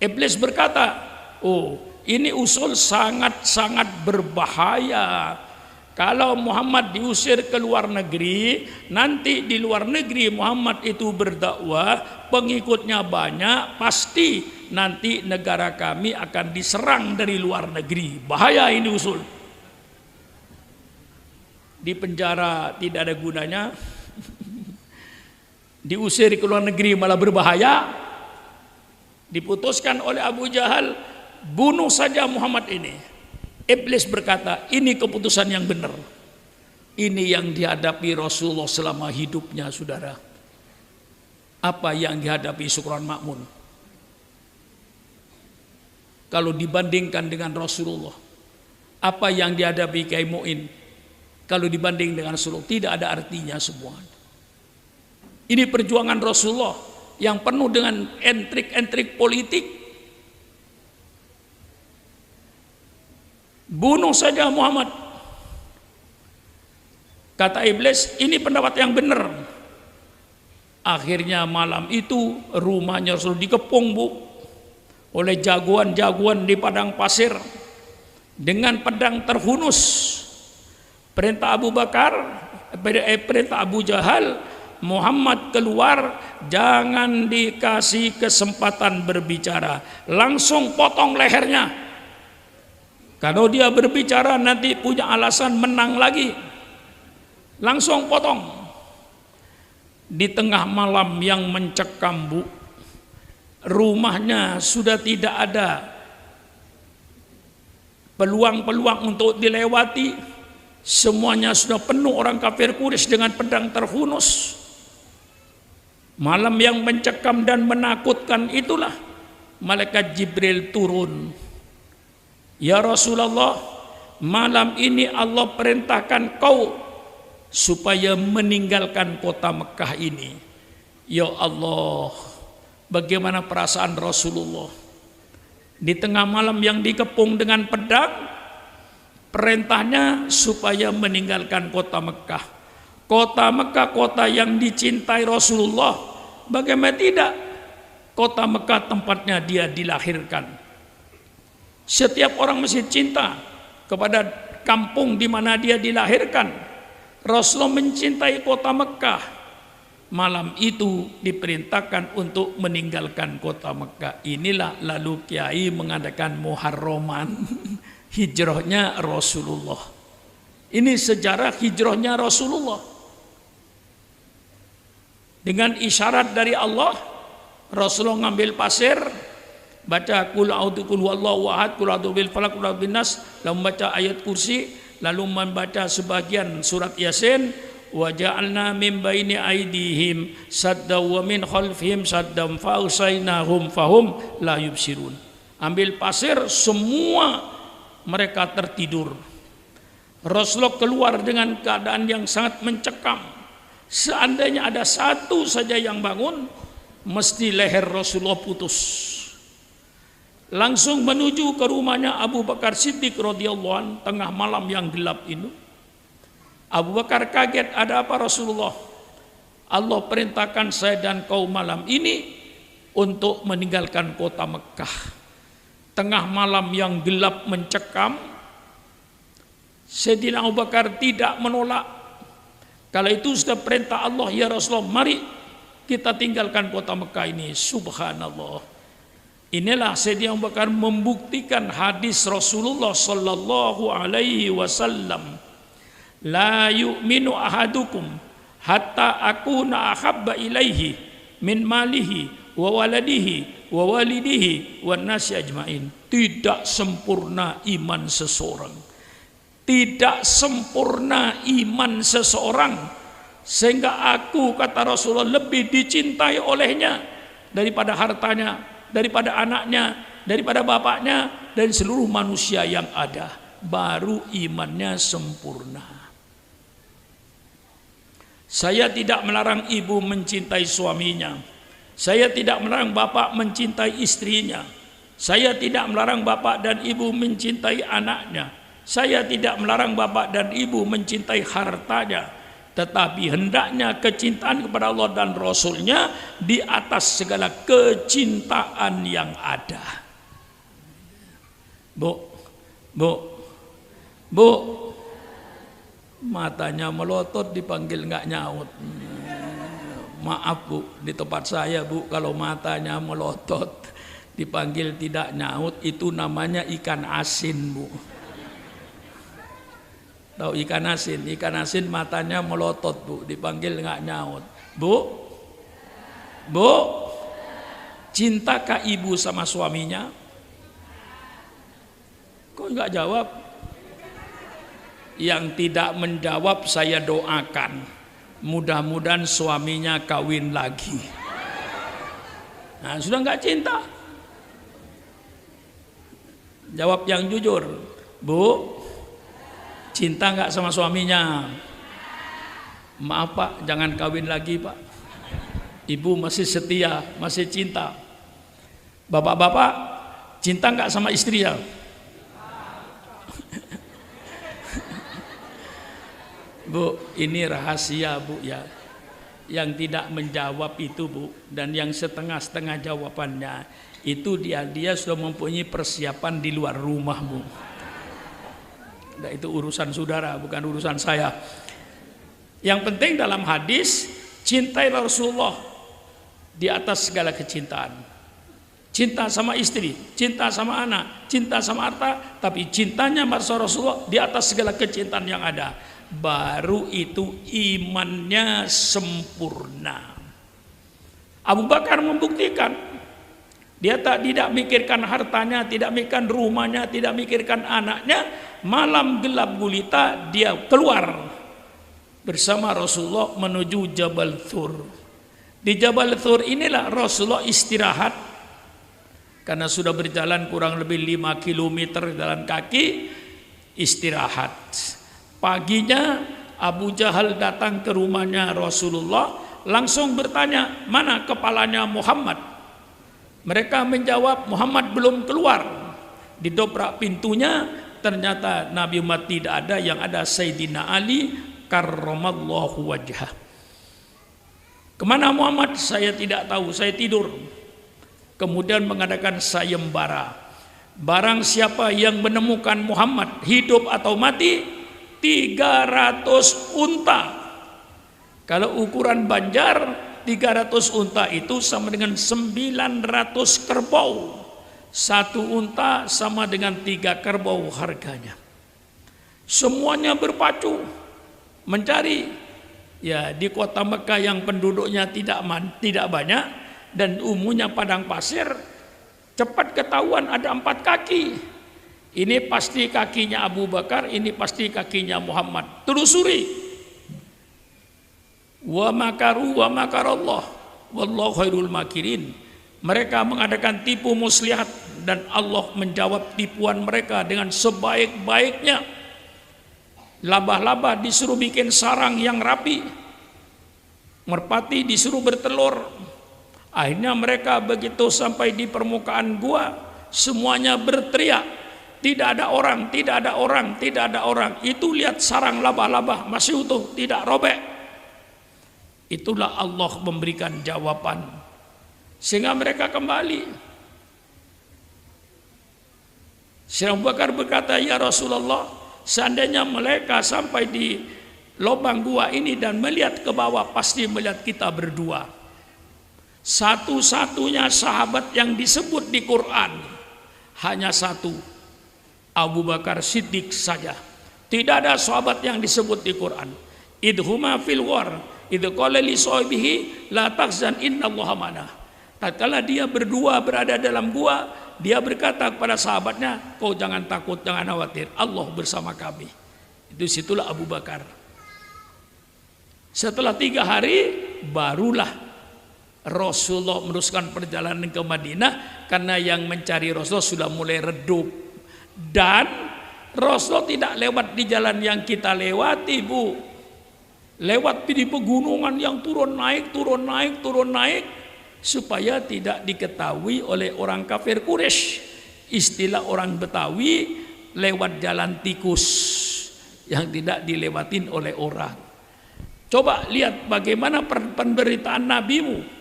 Iblis berkata, oh ini usul sangat-sangat berbahaya. Kalau Muhammad diusir ke luar negeri, nanti di luar negeri Muhammad itu berdakwah, pengikutnya banyak, pasti nanti negara kami akan diserang dari luar negeri. Bahaya ini usul. Di penjara tidak ada gunanya, diusir ke luar negeri malah berbahaya. Diputuskan oleh Abu Jahal, bunuh saja Muhammad ini. Iblis berkata, ini keputusan yang benar. Ini yang dihadapi Rasulullah selama hidupnya, saudara. Apa yang dihadapi Sukron Makmun? Kalau dibandingkan dengan Rasulullah, apa yang dihadapi Kiai Mu'in? Kalau dibanding dengan Rasulullah, tidak ada artinya semua. Ini perjuangan Rasulullah yang penuh dengan entrik-entrik politik. Bunuh saja Muhammad. Kata iblis, ini pendapat yang benar. Akhirnya malam itu rumahnya Rasul dikepung, Bu, oleh jagoan-jagoan di padang pasir dengan pedang terhunus. Perintah Abu Bakar, perintah Abu Jahal, Muhammad keluar, jangan dikasih kesempatan berbicara, langsung potong lehernya. Kalau dia berbicara nanti punya alasan menang lagi, langsung potong. Di tengah malam yang mencekam, Bu, rumahnya sudah tidak ada peluang-peluang untuk dilewati. Semuanya sudah penuh orang kafir Quraisy dengan pedang terhunus. Malam yang mencekam dan menakutkan itulah malaikat Jibril turun. Ya Rasulullah, malam ini Allah perintahkan kau supaya meninggalkan kota Mekah ini. Ya Allah, bagaimana perasaan Rasulullah di tengah malam yang dikepung dengan pedang? Perintahnya supaya meninggalkan kota Mekah. Kota Mekah, kota yang dicintai Rasulullah. Bagaimana tidak? Kota Mekah tempatnya dia dilahirkan. Setiap orang mesti cinta kepada kampung di mana dia dilahirkan. Rasulullah mencintai kota Mekah. Malam itu diperintahkan untuk meninggalkan kota Mekah. Inilah lalu Kiai mengadakan Muharraman. Hijrahnya Rasulullah. Ini sejarah hijrahnya Rasulullah. Dengan isyarat dari Allah, Rasulullah ngambil pasir, baca qul a'udzu huwallahu ahad, qul a'udzu bil falaq, qul a'udzu bin nas, lalu membaca ayat kursi, lalu membaca sebagian surat Yasin, wa ja'alna min baini aydihim sadda wa min khalfihim saddam fa usainahum fahum la yubsirun. Ambil pasir, semua mereka tertidur. Rasulullah keluar dengan keadaan yang sangat mencekam. Seandainya ada satu saja yang bangun, mesti leher Rasulullah putus. Langsung menuju ke rumahnya Abu Bakar Siddiq radhiyallahu anhu tengah malam yang gelap itu. Abu Bakar kaget, ada apa Rasulullah? Allah perintahkan saya dan kau malam ini untuk meninggalkan kota Mekah. Tengah malam yang gelap mencekam, Sayyidina Abu Bakar tidak menolak. Kala itu sudah perintah Allah, ya Rasulullah, mari kita tinggalkan kota Mekah ini. Subhanallah. Inilah Sayyidina Abu Bakar membuktikan hadis Rasulullah sallallahu alaihi wasallam, la yu'minu ahadukum hatta akuna ahabba ilaihi min malihi wa waladihi wa walidihi wan nasi ajmain. Tidak sempurna iman seseorang, tidak sempurna iman seseorang sehingga aku, kata Rasulullah, lebih dicintai olehnya daripada hartanya, daripada anaknya, daripada bapaknya, dan seluruh manusia yang ada. Baru imannya sempurna. Saya tidak melarang ibu mencintai suaminya, saya tidak melarang bapak mencintai istrinya, saya tidak melarang bapak dan ibu mencintai anaknya, saya tidak melarang bapak dan ibu mencintai hartanya. Tetapi hendaknya kecintaan kepada Allah dan Rasulnya di atas segala kecintaan yang ada. Bu, matanya melotot dipanggil nggak nyaut. Maaf bu, di tempat saya bu, kalau matanya melotot dipanggil tidak nyaut, itu namanya ikan asin bu. Tahu ikan asin? Ikan asin matanya melotot bu, dipanggil nggak nyaut. Bu, cintakah ibu sama suaminya? Kok nggak jawab? Yang tidak menjawab saya doakan, mudah-mudahan suaminya kawin lagi. Nah, sudah nggak cinta. Jawab yang jujur, bu, cinta nggak sama suaminya? Maaf pak, jangan kawin lagi pak. Ibu masih setia, masih cinta. Bapak-bapak, cinta nggak sama istri ya? Bu, ini rahasia bu ya. Yang tidak menjawab itu bu, dan yang setengah-setengah jawabannya itu dia sudah mempunyai persiapan di luar rumah bu. Nah, itu urusan saudara, bukan urusan saya. Yang penting dalam hadis, cintai Rasulullah di atas segala kecintaan. Cinta sama istri, cinta sama anak, cinta sama harta, tapi cintanya Rasulullah di atas segala kecintaan yang ada. Baru itu imannya sempurna. Abu Bakar membuktikan, dia tidak mikirkan hartanya, tidak mikirkan rumahnya, tidak mikirkan anaknya. Malam gelap gulita dia keluar bersama Rasulullah menuju Jabal Thur. Di Jabal Thur inilah Rasulullah istirahat karena sudah berjalan kurang lebih 5 km jalan kaki, istirahat. Paginya Abu Jahal datang ke rumahnya Rasulullah, langsung bertanya, mana kepalanya Muhammad? Mereka menjawab, Muhammad belum keluar. Didobrak pintunya, ternyata Nabi Muhammad tidak ada, yang ada Sayyidina Ali karramallahu wajhah. Kemana Muhammad? Saya tidak tahu, saya tidur. Kemudian mengadakan sayembara. Barang siapa yang menemukan Muhammad hidup atau mati, 300 unta. Kalau ukuran Banjar, 300 unta itu sama dengan 900 kerbau. 1 unta sama dengan 3 kerbau harganya. Semuanya berpacu mencari. Ya, di kota Mekah yang penduduknya tidak banyak dan umumnya padang pasir, cepat ketahuan ada 4 kaki. Ini pasti kakinya Abu Bakar, ini pasti kakinya Muhammad. Telusuri. Wa makaru wa makarallah wallahu khairul makirin. Mereka mengadakan tipu muslihat dan Allah menjawab tipuan mereka dengan sebaik-baiknya. Laba-laba disuruh bikin sarang yang rapi, merpati disuruh bertelur. Akhirnya mereka begitu sampai di permukaan gua, semuanya berteriak, tidak ada orang, tidak ada orang, tidak ada orang. Itu lihat sarang laba-laba masih utuh, tidak robek. Itulah Allah memberikan jawaban sehingga mereka kembali. Syekh Abu Bakar berkata, ya Rasulullah, seandainya mereka sampai di lubang gua ini dan melihat ke bawah, pasti melihat kita berdua. Satu-satunya sahabat yang disebut di Quran hanya satu, Abu Bakar Siddiq saja. Tidak ada sahabat yang disebut di Quran. Idhuma fil war, idh qala li sahibihi la tahzan innallaha ma'ana. Tatkala dia berdua berada dalam gua, dia berkata kepada sahabatnya, kau jangan takut, jangan khawatir, Allah bersama kami. Itu situlah Abu Bakar. Setelah 3 hari barulah Rasulullah meneruskan perjalanan ke Madinah, karena yang mencari Rasulullah sudah mulai redup. Dan Rasulullah tidak lewat di jalan yang kita lewati, Bu. Lewat di pegunungan yang turun naik, supaya tidak diketahui oleh orang kafir Quraisy. Istilah orang Betawi, lewat jalan tikus yang tidak dilewatin oleh orang. Coba lihat bagaimana pemberitaan nabimu.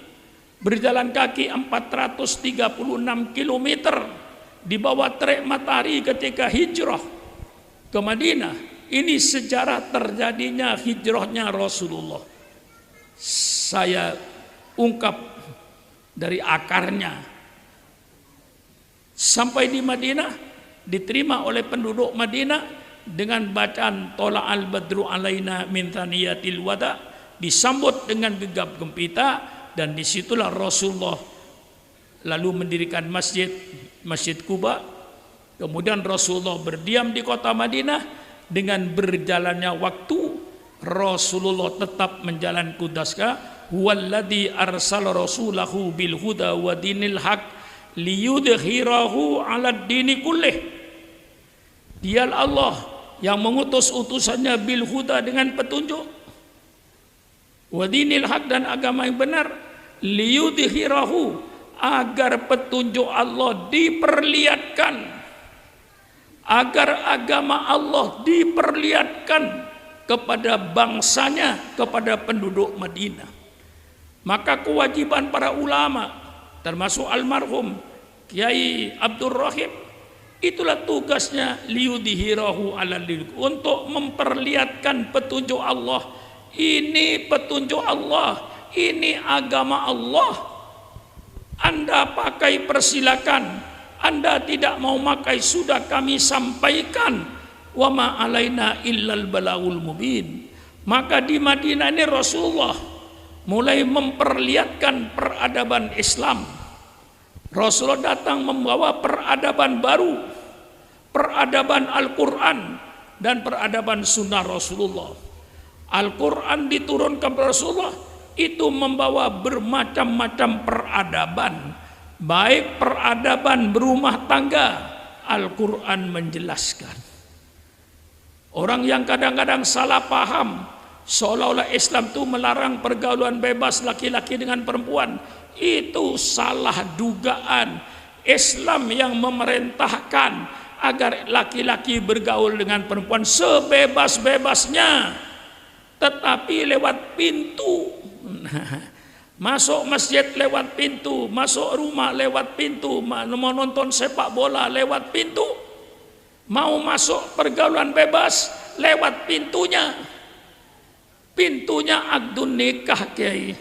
Berjalan kaki 436 km di bawah terik matahari ketika hijrah ke Madinah. Ini sejarah terjadinya hijrahnya Rasulullah. Saya ungkap dari akarnya. Sampai di Madinah, diterima oleh penduduk Madinah dengan bacaan Tola al-Badru alaina min thaniyatil wada, disambut dengan gegap gempita. Dan disitulah Rasulullah lalu mendirikan Masjid Quba. Kemudian Rasulullah berdiam di kota Madinah. Dengan berjalannya waktu, Rasulullah tetap menjalankan tugasnya. Huwallazi arsala rasulahu bil huda wa dinil haq liyudhhirahu 'alad dini kullih. Dialah Allah yang mengutus utusannya bil huda dengan petunjuk, wa dinil haq dan agama yang benar, liyudhhirahu agar petunjuk Allah diperlihatkan, agar agama Allah diperlihatkan kepada bangsanya, kepada penduduk Madinah. Maka kewajiban para ulama, termasuk almarhum Kiai Abdul Rahim, itulah tugasnya, liyudhhirahu alal din, untuk memperlihatkan petunjuk Allah. Ini petunjuk Allah, ini agama Allah. Anda pakai persilakan, Anda tidak mau pakai sudah kami sampaikan. Wa ma alaina illal balaul mubin. Maka di Madinah ini Rasulullah mulai memperlihatkan peradaban Islam. Rasulullah datang membawa peradaban baru, peradaban Al-Quran dan peradaban sunnah Rasulullah. Al-Quran diturunkan kepada Rasulullah, itu membawa bermacam-macam peradaban, baik peradaban berumah tangga. Al-Quran menjelaskan. Orang yang kadang-kadang salah paham, seolah-olah Islam itu melarang pergaulan bebas laki-laki dengan perempuan. Itu salah dugaan. Islam yang memerintahkan agar laki-laki bergaul dengan perempuan sebebas-bebasnya, tetapi lewat pintu. Masuk masjid lewat pintu, masuk rumah lewat pintu, mau nonton sepak bola lewat pintu, mau masuk pergaulan bebas lewat pintunya. Pintunya akdun nikah, Kiai.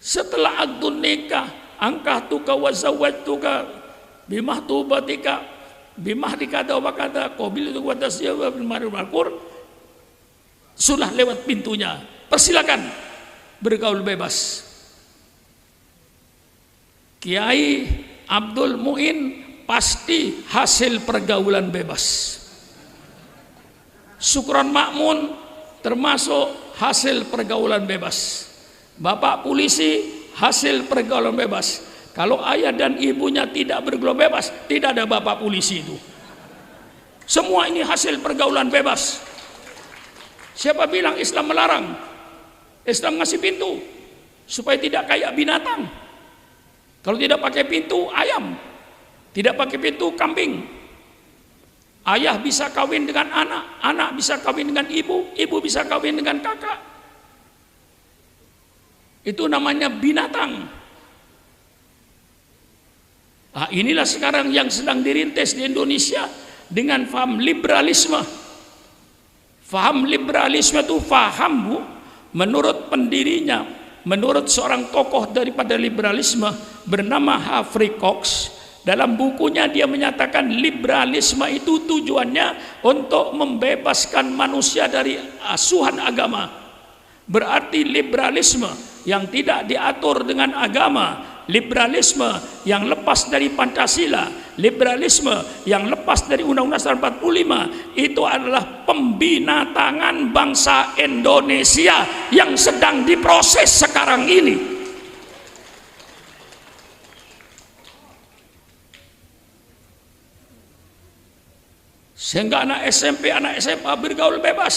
Setelah akdun nikah, angkahtuka wa zawwajtuka bimahtubatika bimahrika wa kada qabil wa tasyawa bil ma'ruf, sudah lewat pintunya. Persilakan bergaul bebas. Kiai Abdul Muin pasti hasil pergaulan bebas. Sukron Makmun termasuk hasil pergaulan bebas. Bapak polisi hasil pergaulan bebas. Kalau ayah dan ibunya tidak bergaul bebas, tidak ada bapak polisi itu. Semua ini hasil pergaulan bebas. Siapa bilang Islam melarang? Islam ngasih pintu supaya tidak kayak binatang. Kalau tidak pakai pintu ayam, tidak pakai pintu kambing. Ayah bisa kawin dengan anak, anak bisa kawin dengan ibu, ibu bisa kawin dengan kakak. Itu namanya binatang. Nah, inilah sekarang yang sedang dirintis di Indonesia dengan faham liberalisme. Faham liberalisme itu faham, Bu, menurut pendirinya, menurut seorang tokoh daripada liberalisme bernama Humphrey Cox. Dalam bukunya dia menyatakan liberalisme itu tujuannya untuk membebaskan manusia dari asuhan agama. Berarti liberalisme yang tidak diatur dengan agama, liberalisme yang lepas dari Pancasila, liberalisme yang lepas dari Undang-Undang 45, itu adalah pembinatangan bangsa Indonesia yang sedang diproses sekarang ini. Sehingga anak SMP, anak SMA bergaul bebas.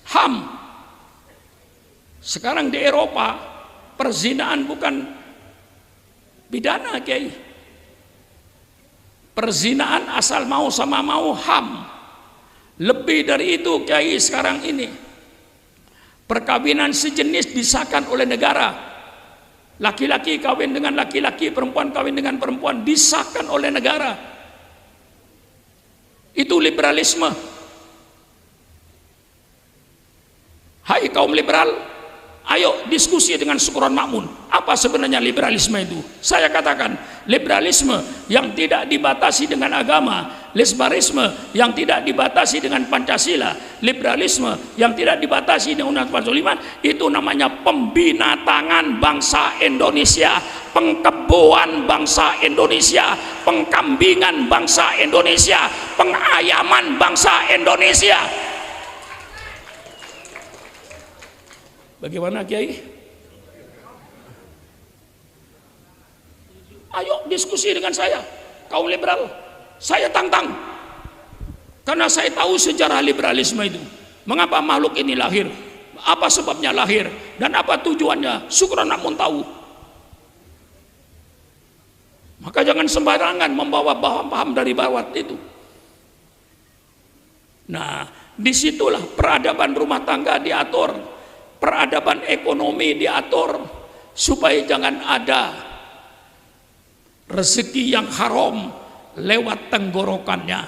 HAM. Sekarang di Eropa perzinaan bukan pidana, Kiai. Perzinaan asal mau sama mau, HAM. Lebih dari itu, Kiai, sekarang ini perkawinan sejenis disahkan oleh negara. Laki-laki kawin dengan laki-laki, perempuan kawin dengan perempuan, disahkan oleh negara. Itu liberalisme. Hai kaum liberal, ayo diskusi dengan Syukron Makmun. Apa sebenarnya liberalisme itu? Saya katakan, liberalisme yang tidak dibatasi dengan agama, liberalisme yang tidak dibatasi dengan Pancasila, liberalisme yang tidak dibatasi dengan Undang-Undang 45, itu namanya pembinatangan bangsa Indonesia, pengkeboan bangsa Indonesia, pengkambingan bangsa Indonesia, pengayaman bangsa Indonesia. Bagaimana, Kiai? Ayo diskusi dengan saya, kaum liberal. Saya tantang, karena saya tahu sejarah liberalisme itu. Mengapa makhluk ini lahir? Apa sebabnya lahir? Dan apa tujuannya? Syukron Makmun tahu. Maka jangan sembarangan membawa paham-paham dari bawah itu. Nah, disitulah peradaban rumah tangga diatur, peradaban ekonomi diatur, supaya jangan ada rezeki yang haram lewat tenggorokannya.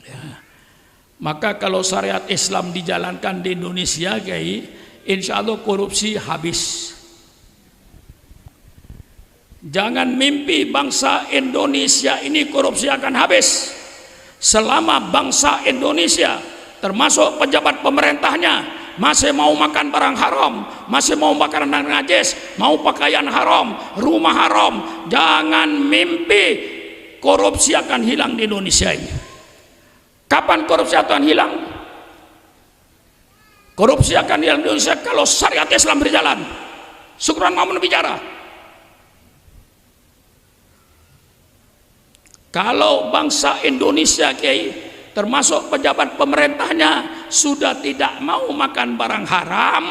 Ya. Maka kalau syariat Islam dijalankan di Indonesia, Kiai, insya Allah korupsi habis. Jangan mimpi bangsa Indonesia ini korupsi akan habis. Selama bangsa Indonesia termasuk pejabat pemerintahnya masih mau makan barang haram, masih mau makan najis, mau pakaian haram, rumah haram, jangan mimpi korupsi akan hilang di Indonesia ini. Kapan korupsi akan hilang? Korupsi akan hilang di Indonesia kalau syariat Islam berjalan. Syukron Makmun bicara. Kalau bangsa Indonesia, Kiai, termasuk pejabat pemerintahnya sudah tidak mau makan barang haram,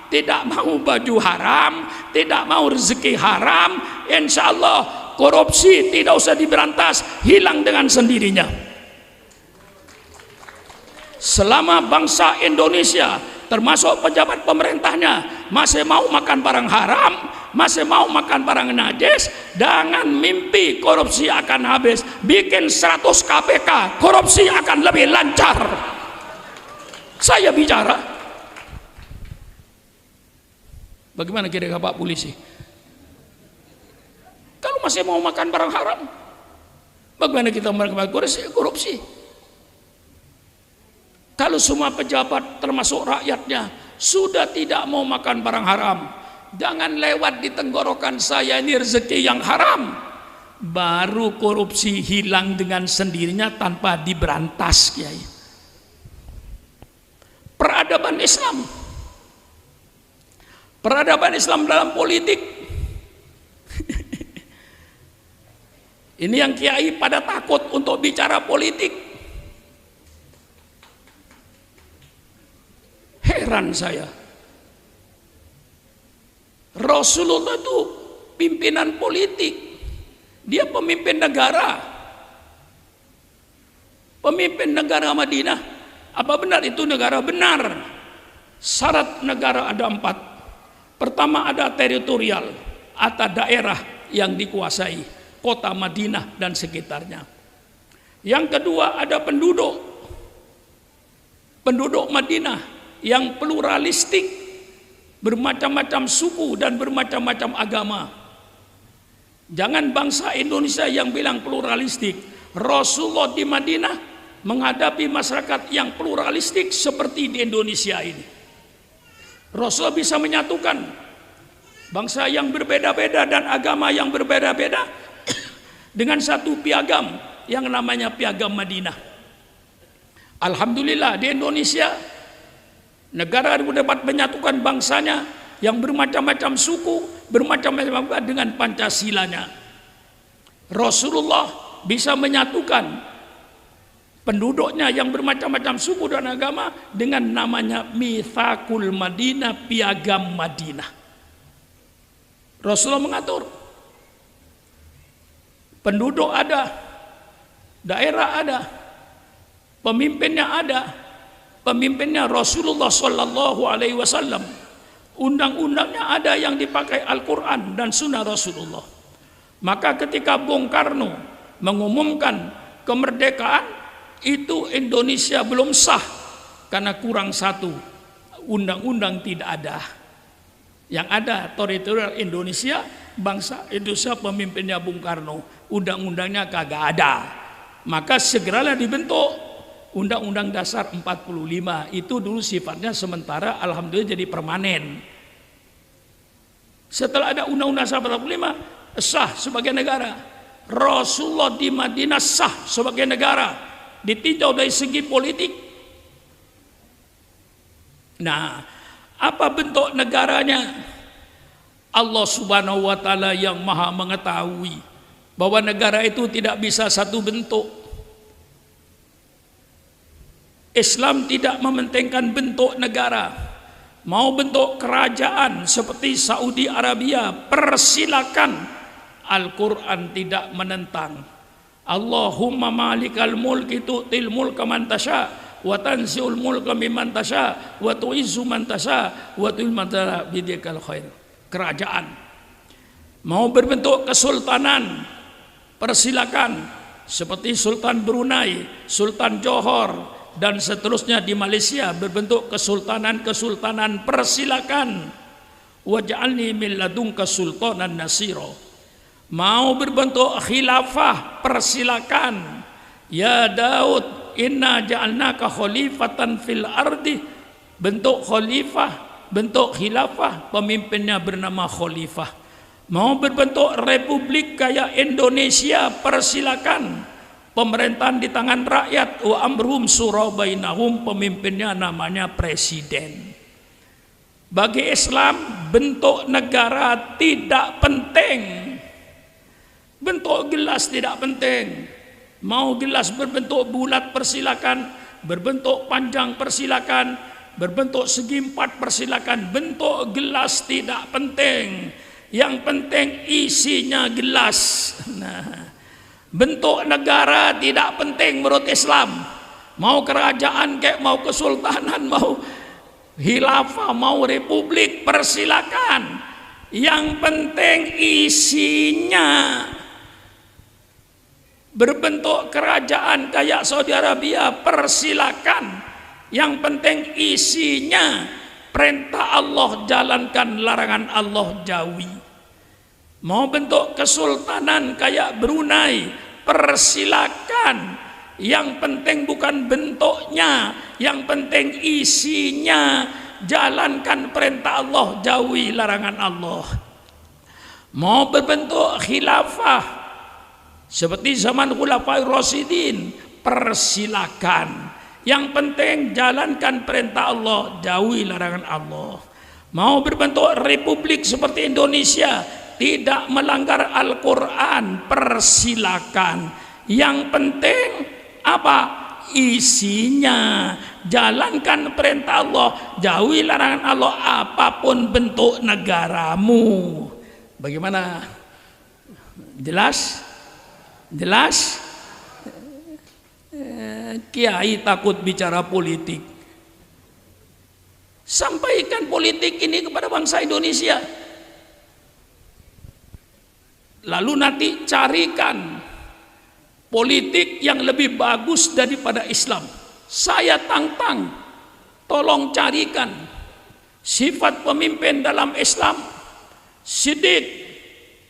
tidak mau baju haram, tidak mau rezeki haram, insya Allah korupsi tidak usah diberantas, hilang dengan sendirinya. Selama bangsa Indonesia termasuk pejabat pemerintahnya masih mau makan barang haram, masih mau makan barang najis, jangan mimpi korupsi akan habis. Bikin 100 KPK, korupsi akan lebih lancar. Saya bicara. Bagaimana kira-kira Pak Polisi? Kalau masih mau makan barang haram, bagaimana kita melakukan korupsi? Kalau semua pejabat termasuk rakyatnya sudah tidak mau makan barang haram, jangan lewat di tenggorokan saya ini rezeki yang haram. Baru korupsi hilang dengan sendirinya tanpa diberantas, Kiai. Peradaban Islam. Peradaban Islam dalam politik. Ini yang Kiai pada takut untuk bicara politik. Heran saya. Rasulullah itu pimpinan politik. Dia pemimpin negara. Pemimpin negara Madinah. Apa benar itu negara? Benar. Syarat negara ada 4. Pertama ada teritorial atau daerah yang dikuasai, kota Madinah dan sekitarnya. Yang kedua ada penduduk Madinah yang pluralistik, bermacam-macam suku dan bermacam-macam agama. Jangan bangsa Indonesia yang bilang pluralistik. Rasulullah di Madinah menghadapi masyarakat yang pluralistik seperti di Indonesia ini. Rasul bisa menyatukan bangsa yang berbeda-beda dan agama yang berbeda-beda dengan satu piagam yang namanya piagam Madinah. Alhamdulillah di Indonesia, negara dapat menyatukan bangsanya yang bermacam-macam suku, bermacam-macam dengan Pancasilanya. Rasulullah bisa menyatukan penduduknya yang bermacam-macam suku dan agama dengan namanya Mitsaqul Madinah, piagam Madinah. Rasulullah mengatur. Penduduk ada, daerah ada, pemimpinnya ada. Pemimpinnya Rasulullah Sallallahu Alaihi Wasallam. Undang-undangnya ada yang dipakai Al-Quran dan Sunnah Rasulullah. Maka ketika Bung Karno mengumumkan kemerdekaan, itu Indonesia belum sah karena kurang satu, undang-undang tidak ada. Yang ada teritorial Indonesia, bangsa Indonesia, pemimpinnya Bung Karno, undang-undangnya kagak ada. Maka segeralah dibentuk Undang-Undang Dasar 45. Itu dulu sifatnya sementara, alhamdulillah jadi permanen. Setelah ada Undang-Undang Dasar 45, sah sebagai negara. Rasulullah di Madinah sah sebagai negara, ditinjau dari segi politik. Nah, apa bentuk negaranya? Allah Subhanahu wa Ta'ala yang Maha mengetahui bahwa negara itu tidak bisa satu bentuk. Islam tidak mementingkan bentuk negara. Mau bentuk kerajaan seperti Saudi Arabia, persilakan. Al-Quran tidak menentang. Allahumma malikal mulki tu'til mulka man tasha wa tanzi'ul mulka mimman tasha wa tu'izzu man tasha wa tu'il man tasha biyadikal khair. Kerajaan mau berbentuk kesultanan, persilakan, seperti Sultan Brunei, Sultan Johor dan seterusnya di Malaysia berbentuk kesultanan, persilakan. Waj'alni min ladunka sultanan nasira. Mau berbentuk khilafah, persilakan. Ya Daud, inna ja'alnaka khalifatan fil ardi. Bentuk khalifah, bentuk khilafah, pemimpinnya bernama khalifah. Mau berbentuk republik kayak Indonesia, persilakan. Pemerintahan di tangan rakyat, wa amruhum syura bainahum, pemimpinnya namanya presiden. Bagi Islam, bentuk negara tidak penting. Bentuk gelas tidak penting. Mau gelas berbentuk bulat persilakan, berbentuk panjang persilakan, berbentuk segi empat persilakan. Bentuk gelas tidak penting. Yang penting isinya gelas. Nah, bentuk negara tidak penting menurut Islam. Mau kerajaan kayak mau kesultanan, mau khilafah, mau republik, persilakan. Yang penting isinya. Berbentuk kerajaan kayak Saudi Arabia, persilakan. Yang penting isinya perintah Allah jalankan, larangan Allah jauhi. Mau bentuk kesultanan kayak Brunei, persilakan. Yang penting bukan bentuknya, yang penting isinya. Jalankan perintah Allah, jauhi larangan Allah. Mau berbentuk khilafah seperti zaman Khulafaur Rasyidin, persilakan. Yang penting jalankan perintah Allah, jauhi larangan Allah. Mau berbentuk republik seperti Indonesia, tidak melanggar Al-Quran, persilakan. Yang penting apa? Isinya. Jalankan perintah Allah, jauhi larangan Allah, apapun bentuk negaramu. Bagaimana? Jelas? Jelas? Kiai takut bicara politik. Sampaikan politik ini kepada bangsa Indonesia. Lalu nanti carikan politik yang lebih bagus daripada Islam. Saya tantang, tolong carikan sifat pemimpin dalam Islam: sidik,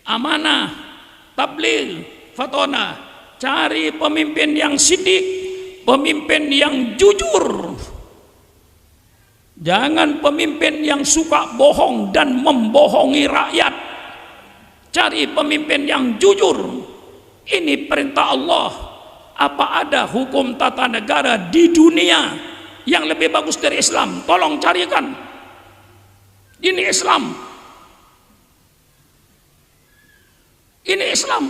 amanah, tabligh, fatona. Cari pemimpin yang sidik, pemimpin yang jujur. Jangan pemimpin yang suka bohong dan membohongi rakyat. Cari pemimpin yang jujur. Ini perintah Allah. Apa ada hukum tata negara di dunia yang lebih bagus dari Islam? Tolong carikan. Ini Islam. Ini Islam.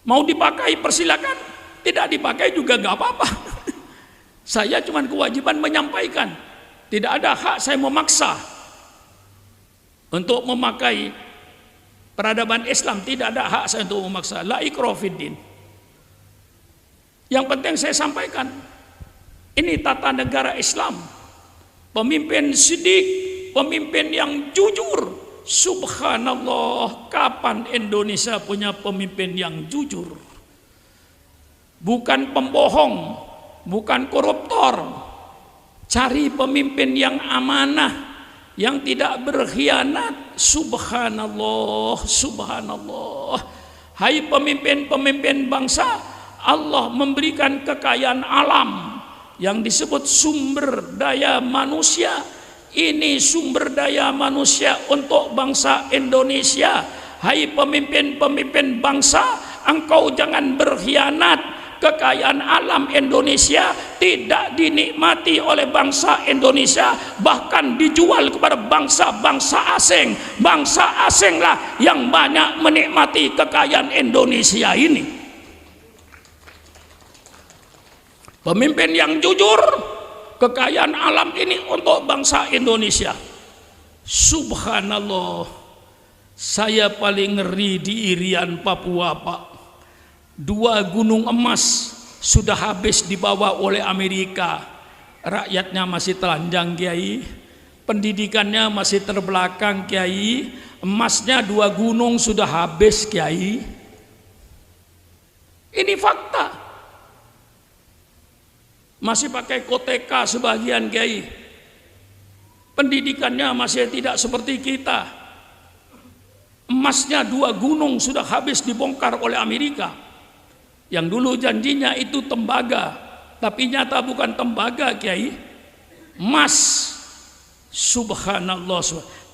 Mau dipakai persilakan, tidak dipakai juga gak apa-apa. Saya cuma kewajiban menyampaikan. Tidak ada hak saya memaksa untuk memakai peradaban Islam. Tidak ada hak saya untuk memaksa. La ikraha fiddin. Yang penting saya sampaikan, ini tata negara Islam. Pemimpin sidik, pemimpin yang jujur. Subhanallah, kapan Indonesia punya pemimpin yang jujur? Bukan pembohong, bukan koruptor. Cari pemimpin yang amanah, yang tidak berkhianat. Subhanallah, subhanallah. Hai pemimpin-pemimpin bangsa, Allah memberikan kekayaan alam yang disebut sumber daya manusia. Ini sumber daya manusia untuk bangsa Indonesia. Hai pemimpin-pemimpin bangsa, engkau jangan berkhianat. Kekayaan alam Indonesia tidak dinikmati oleh bangsa Indonesia, bahkan dijual kepada bangsa-bangsa asing. Bangsa asinglah yang banyak menikmati kekayaan Indonesia ini. Pemimpin yang jujur, kekayaan alam ini untuk bangsa Indonesia. Subhanallah, saya paling ngeri di Irian, Papua, Pak. 2 gunung emas sudah habis dibawa oleh Amerika. Rakyatnya masih telanjang, Kiai. Pendidikannya masih terbelakang, Kiai. Emasnya 2 gunung sudah habis, Kiai. Ini fakta. Masih pakai koteka sebagian, Kiai. Pendidikannya masih tidak seperti kita. Emasnya 2 gunung sudah habis dibongkar oleh Amerika. Yang dulu janjinya itu tembaga, tapi nyata bukan tembaga, Kiai. Emas. Subhanallah.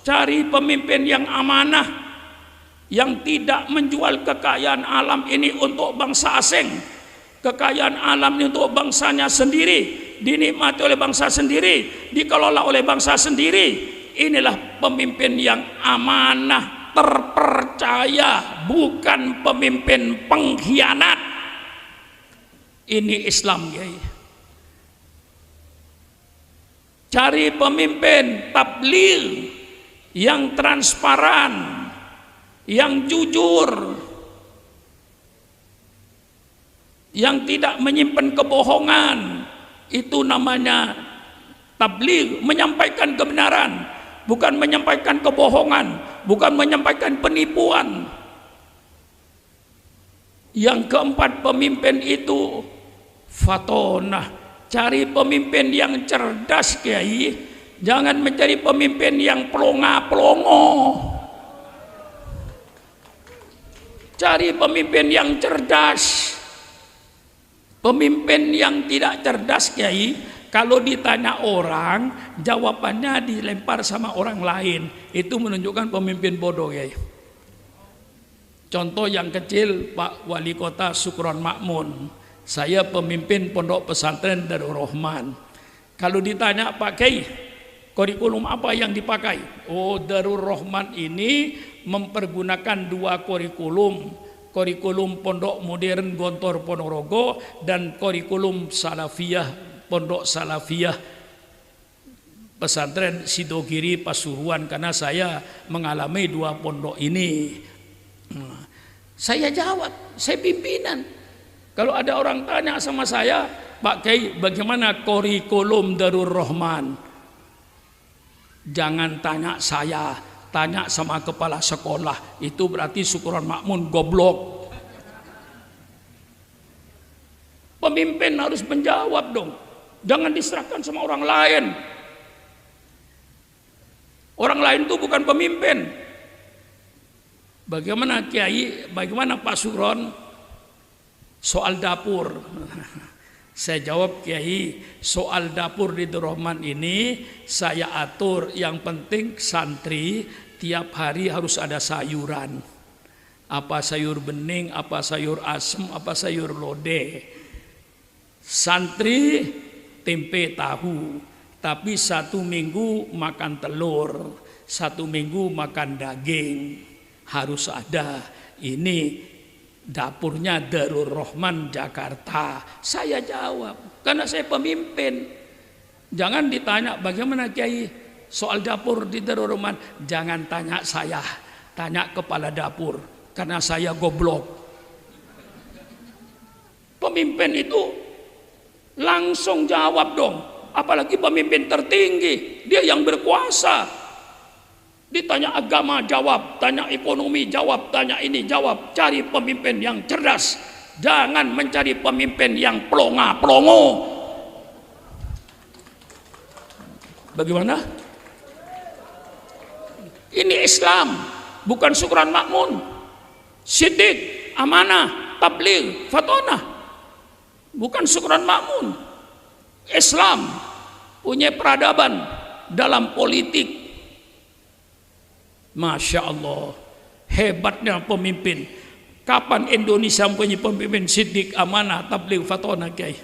Cari pemimpin yang amanah, yang tidak menjual kekayaan alam ini untuk bangsa asing. Kekayaan alam ini untuk bangsanya sendiri, dinikmati oleh bangsa sendiri, dikelola oleh bangsa sendiri. Inilah pemimpin yang amanah, terpercaya, bukan pemimpin pengkhianat. Ini Islam, Kiai. Cari pemimpin tabligh yang transparan, yang jujur, yang tidak menyimpan kebohongan. Itu namanya tabligh, menyampaikan kebenaran, bukan menyampaikan kebohongan, bukan menyampaikan penipuan. Yang keempat, pemimpin itu fatonah. Cari pemimpin yang cerdas, Kiai. Jangan mencari pemimpin yang pelongo-pelongo. Cari pemimpin yang cerdas. Pemimpin yang tidak cerdas, Kiai, kalau ditanya orang, jawabannya dilempar sama orang lain. Itu menunjukkan pemimpin bodoh, Kiai. Contoh yang kecil, Pak Wali Kota Sukron Makmun. Saya pemimpin pondok pesantren Darul Rahman. Kalau ditanya, Pak Kiai, kurikulum apa yang dipakai? Oh, Darul Rahman ini mempergunakan 2 kurikulum. Kurikulum Pondok Modern Gontor Ponorogo dan kurikulum Salafiyah Pondok Salafiyah Pesantren Sidogiri Pasuruan, karena saya mengalami 2 pondok ini. Saya jawab, saya pimpinan. Kalau ada orang tanya sama saya, Pak Kiai, bagaimana kurikulum Darul Rahman? Jangan tanya saya, tanya sama kepala sekolah. Itu berarti syukuran makmun goblok. Pemimpin harus menjawab dong. Jangan diserahkan sama orang lain. Orang lain itu bukan pemimpin. Bagaimana Kiai, bagaimana Pak Suron soal dapur? Saya jawab, Kiai, soal dapur di Darul Rahman ini saya atur, yang penting santri tiap hari harus ada sayuran. Apa sayur bening, apa sayur asem, apa sayur lodeh. Santri tempe tahu, tapi 1 minggu makan telur, 1 minggu makan daging. Harus ada. Ini dapurnya Darul Rahman Jakarta. Saya jawab karena saya pemimpin. Jangan ditanya bagaimana Kiai soal dapur di Darul Rahman. Jangan tanya saya, tanya kepala dapur, karena saya goblok. Pemimpin itu langsung jawab dong. Apalagi pemimpin tertinggi, dia yang berkuasa. Ditanya agama jawab, tanya ekonomi jawab, tanya ini jawab. Cari pemimpin yang cerdas. Jangan mencari pemimpin yang pelongo. Bagaimana? Ini Islam, bukan syukuran makmun. Siddiq, amanah, tabligh, fatonah. Bukan syukuran makmun. Islam punya peradaban dalam politik. Masya Allah, hebatnya pemimpin. Kapan Indonesia punya pemimpin siddiq, amanah, tabligh, fatonah, Kiai?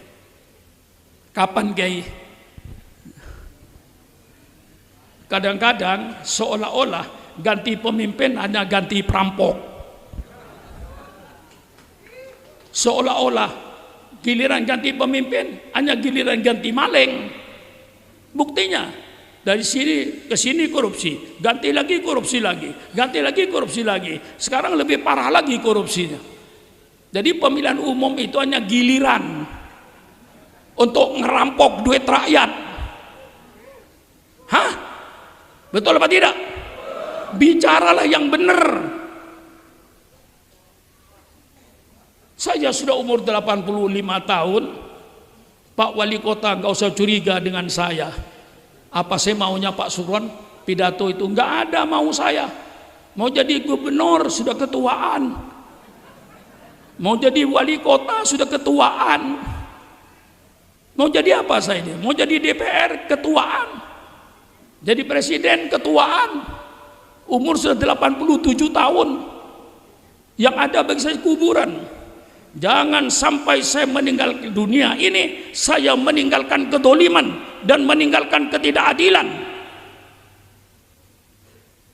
Kapan, Kiai? Kadang-kadang seolah-olah ganti pemimpin hanya ganti perampok. Seolah-olah giliran ganti pemimpin hanya giliran ganti maling. Buktinya dari sini ke sini korupsi, ganti lagi korupsi lagi, ganti lagi korupsi lagi. Sekarang lebih parah lagi korupsinya. Jadi pemilihan umum itu hanya giliran untuk ngerampok duit rakyat. Hah? Betul apa tidak? Bicaralah yang benar. Saya sudah umur 85 tahun. Pak Wali Kota gak usah curiga dengan saya. Apa saya maunya Pak Suron pidato itu? Gak ada mau saya. Mau jadi gubernur sudah ketuaan. Mau jadi wali kota sudah ketuaan. Mau jadi apa saya ini? Mau jadi DPR ketuaan. Jadi presiden ketuaan. Umur sudah 87 tahun. Yang ada bagi saya kuburan. Jangan sampai saya meninggal dunia ini, saya meninggalkan kedoliman dan meninggalkan ketidakadilan.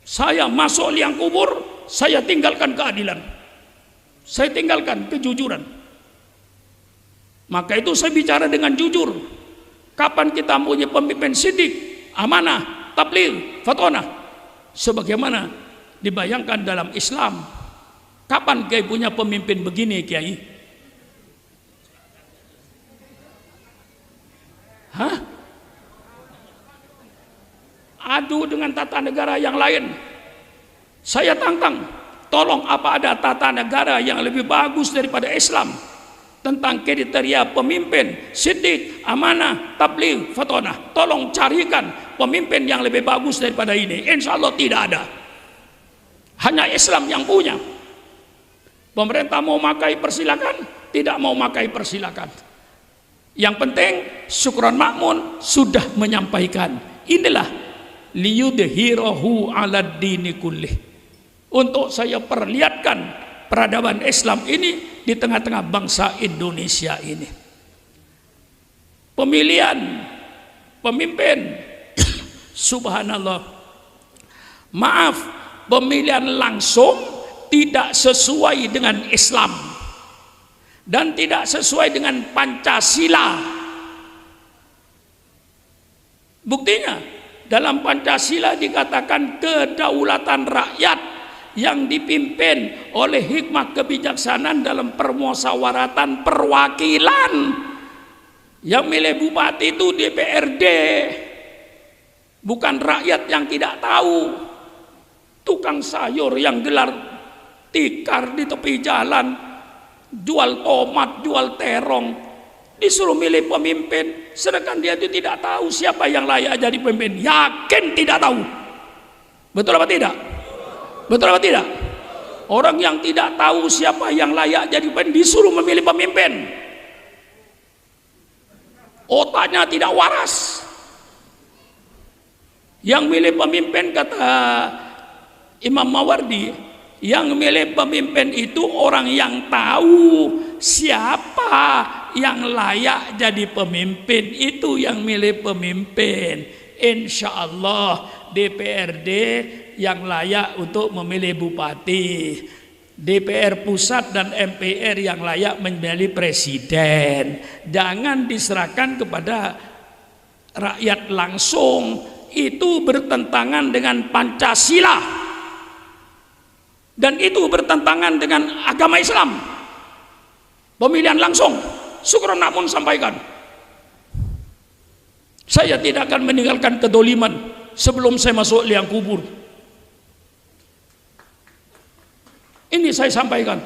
Saya masuk liang kubur, saya tinggalkan keadilan. Saya tinggalkan kejujuran. Maka itu saya bicara dengan jujur. Kapan kita punya pemimpin siddiq, amanah, tabligh, fatonah, sebagaimana dibayangkan dalam Islam. Kapan Kiai punya pemimpin begini, Kiai? Hah? Adu dengan tata negara yang lain. Saya tantang, tolong apa ada tata negara yang lebih bagus daripada Islam tentang kriteria pemimpin siddiq, amanah, tabligh, fatonah. Tolong carikan pemimpin yang lebih bagus daripada ini. Insya Allah tidak ada. Hanya Islam yang punya. Pemerintah mau makai persilakan, tidak mau makai persilakan. Yang penting syukuran makmun sudah menyampaikan, inilah liyudhirahu ala dini kullih, untuk saya perlihatkan peradaban Islam ini di tengah-tengah bangsa Indonesia ini. Pemilihan pemimpin subhanallah, maaf, pemilihan langsung tidak sesuai dengan Islam dan tidak sesuai dengan Pancasila. Buktinya dalam Pancasila dikatakan kedaulatan rakyat yang dipimpin oleh hikmah kebijaksanaan dalam permusyawaratan perwakilan. Yang milih bupati itu DPRD. Bukan rakyat yang tidak tahu. Tukang sayur yang gelar tikar di tepi jalan, jual tomat, jual terong, disuruh milih pemimpin, sedangkan dia itu tidak tahu siapa yang layak jadi pemimpin. Yakin tidak tahu. Betul apa tidak? Betul apa tidak? Orang yang tidak tahu siapa yang layak jadi pemimpin disuruh memilih pemimpin. Otaknya tidak waras. Yang milih pemimpin, kata Imam Mawardi, yang milih pemimpin itu orang yang tahu siapa yang layak jadi pemimpin, itu yang milih pemimpin. Insya Allah DPRD yang layak untuk memilih bupati, DPR pusat dan MPR yang layak memilih presiden. Jangan diserahkan kepada rakyat langsung, itu bertentangan dengan Pancasila dan itu bertentangan dengan agama Islam. Pemilihan langsung. Syukron namun sampaikan, saya tidak akan meninggalkan kedoliman sebelum saya masuk liang kubur. Ini saya sampaikan.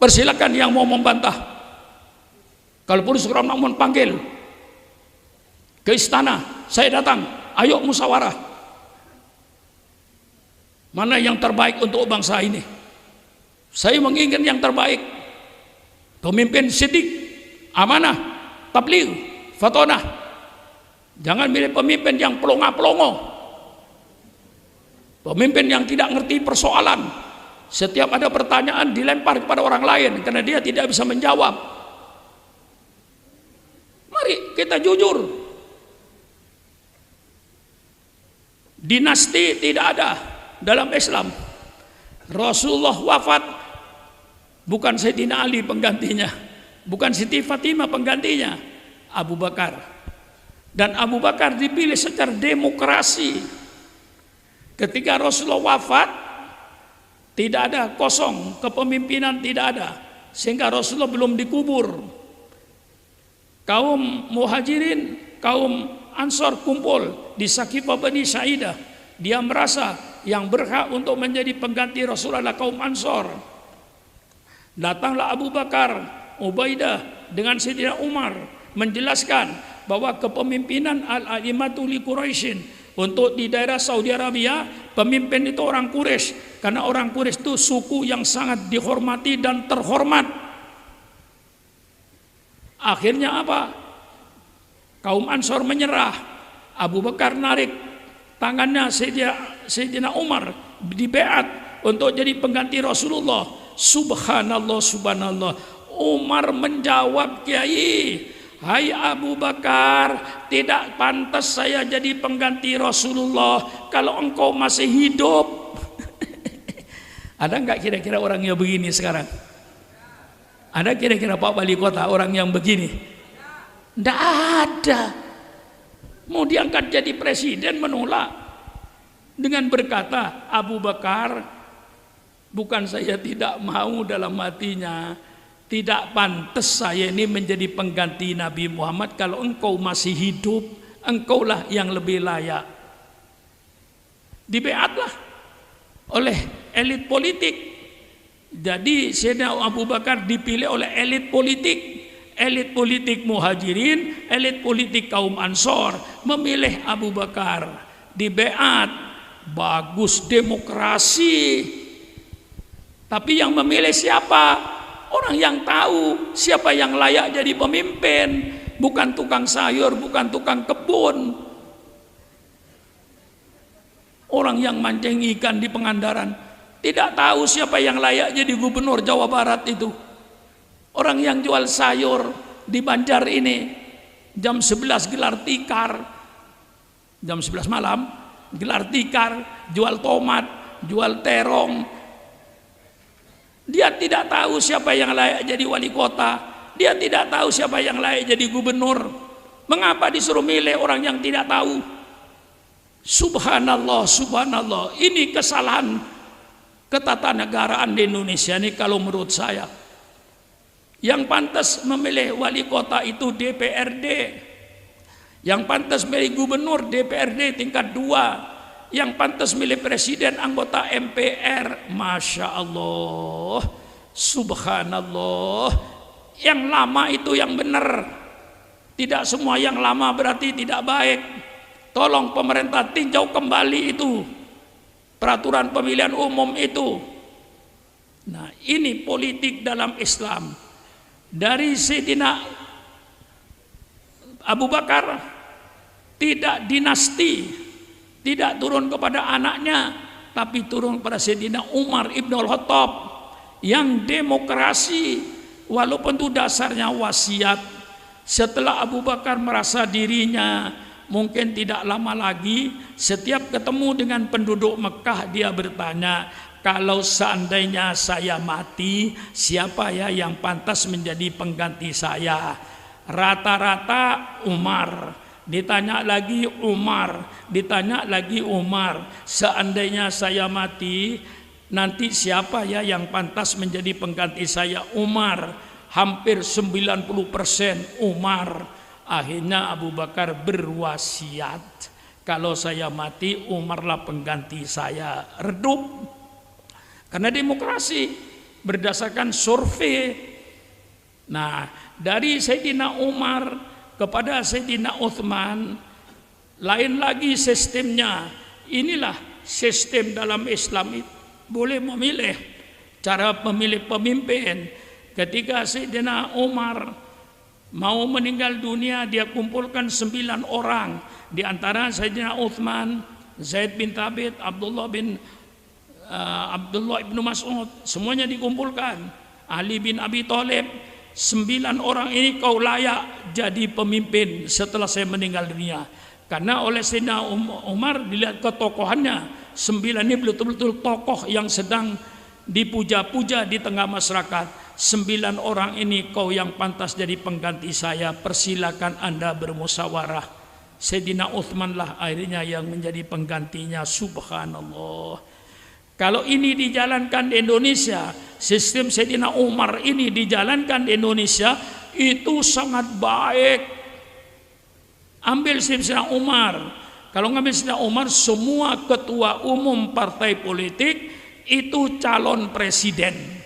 Persilakan yang mau membantah. Kalaupun syukron namun panggil ke istana, saya datang. Ayo musyawarah. Mana yang terbaik untuk bangsa ini? Saya menginginkan yang terbaik. Pemimpin sidik, amanah, tabligh, fatonah. Jangan milih pemimpin yang pelongo-pelongo. Pemimpin yang tidak ngerti persoalan. Setiap ada pertanyaan dilempar kepada orang lain karena dia tidak bisa menjawab. Mari kita jujur. Dinasti tidak ada dalam Islam. Rasulullah wafat, bukan Sayyidina Ali penggantinya, bukan Siti Fatimah penggantinya, Abu Bakar. Dan Abu Bakar dipilih secara demokrasi. Ketika Rasulullah wafat, tidak ada kosong, kepemimpinan tidak ada, sehingga Rasulullah belum dikubur. Kaum Muhajirin, kaum Ansor kumpul di Saqifah Bani Saidah. Dia merasa yang berhak untuk menjadi pengganti Rasulullah kaum Ansor. Datanglah Abu Bakar, Ubaidah dengan Sayyidina Umar menjelaskan bahwa kepemimpinan al-a'imatu li Quraisyin untuk di daerah Saudi Arabia, pemimpin itu orang Quraisy, karena orang Quraisy itu suku yang sangat dihormati dan terhormat. Akhirnya apa? Kaum Ansor menyerah. Abu Bakar narik tangannya Sayyidina Umar di beat untuk jadi pengganti Rasulullah. Subhanallah, subhanallah. Umar menjawab, Kiai, hai Abu Bakar, tidak pantas saya jadi pengganti Rasulullah kalau engkau masih hidup. Ada nggak kira-kira orang yang begini sekarang? Ada kira-kira Pak Wali Kota orang yang begini? Tidak ada. Mau diangkat jadi presiden menolak dengan berkata, Abu Bakar, bukan saya tidak mau dalam hatinya, tidak pantas saya ini menjadi pengganti Nabi Muhammad. Kalau engkau masih hidup, engkaulah yang lebih layak. Dibeatlah oleh elit politik. Jadi Sayyidina Abu Bakar dipilih oleh elit politik. Elit politik Muhajirin, elit politik kaum Ansor memilih Abu Bakar. Dibeat, bagus, demokrasi. Tapi yang memilih siapa? Orang yang tahu siapa yang layak jadi pemimpin, bukan tukang sayur, bukan tukang kebun. Orang yang mancing ikan di Pangandaran tidak tahu siapa yang layak jadi gubernur Jawa Barat itu. Orang yang jual sayur di Banjar ini jam 11 gelar tikar, jam 11 malam gelar tikar, jual tomat, jual terong. Dia tidak tahu siapa yang layak jadi wali kota. Dia tidak tahu siapa yang layak jadi gubernur. Mengapa disuruh milih orang yang tidak tahu? Subhanallah, subhanallah. Ini kesalahan ketatanegaraan di Indonesia ini kalau menurut saya. Yang pantas memilih wali kota itu DPRD. Yang pantas milih gubernur DPRD tingkat 2, yang pantas milih presiden anggota MPR. Masya Allah, subhanallah. Yang lama itu yang benar. Tidak semua yang lama berarti tidak baik. Tolong pemerintah tinjau kembali itu peraturan pemilihan umum itu. Nah, ini politik dalam Islam. Dari Sayyidina Abu Bakar tidak dinasti, tidak turun kepada anaknya, tapi turun pada Sayyidina Umar Ibn Al-Khattab yang demokrasi, walaupun itu dasarnya wasiat. Setelah Abu Bakar merasa dirinya mungkin tidak lama lagi, setiap ketemu dengan penduduk Mekah dia bertanya, kalau seandainya saya mati, siapa ya yang pantas menjadi pengganti saya? Rata-rata Umar. Ditanya lagi Umar, ditanya lagi Umar. Seandainya saya mati, nanti siapa ya yang pantas menjadi pengganti saya? Umar. Hampir 90% Umar. Akhirnya Abu Bakar berwasiat, kalau saya mati Umarlah pengganti saya. Redup. Karena demokrasi berdasarkan survei. Nah, dari Sayyidina Umar kepada Sayyidina Uthman, lain lagi sistemnya. Inilah sistem dalam Islam. Boleh memilih cara memilih pemimpin. Ketika Sayyidina Umar mau meninggal dunia, dia kumpulkan 9 orang. Di antara Sayyidina Uthman, Zaid bin Thabit, Abdullah ibn Mas'ud, semuanya dikumpulkan. Ali bin Abi Thalib. 9 orang ini kau layak jadi pemimpin setelah saya meninggal dunia. Karena oleh Sayyidina Umar dilihat ketokohannya, 9 ini betul-betul tokoh yang sedang dipuja-puja di tengah masyarakat. 9 orang ini kau yang pantas jadi pengganti saya, persilakan Anda bermusyawarah. Sayyidina Uthman lah akhirnya yang menjadi penggantinya. Subhanallah. Kalau ini dijalankan di Indonesia, sistem Sayyidina Umar ini dijalankan di Indonesia, itu sangat baik. Ambil sistem Sayyidina Umar. Kalau ngambil Sayyidina Umar, semua ketua umum partai politik itu calon presiden.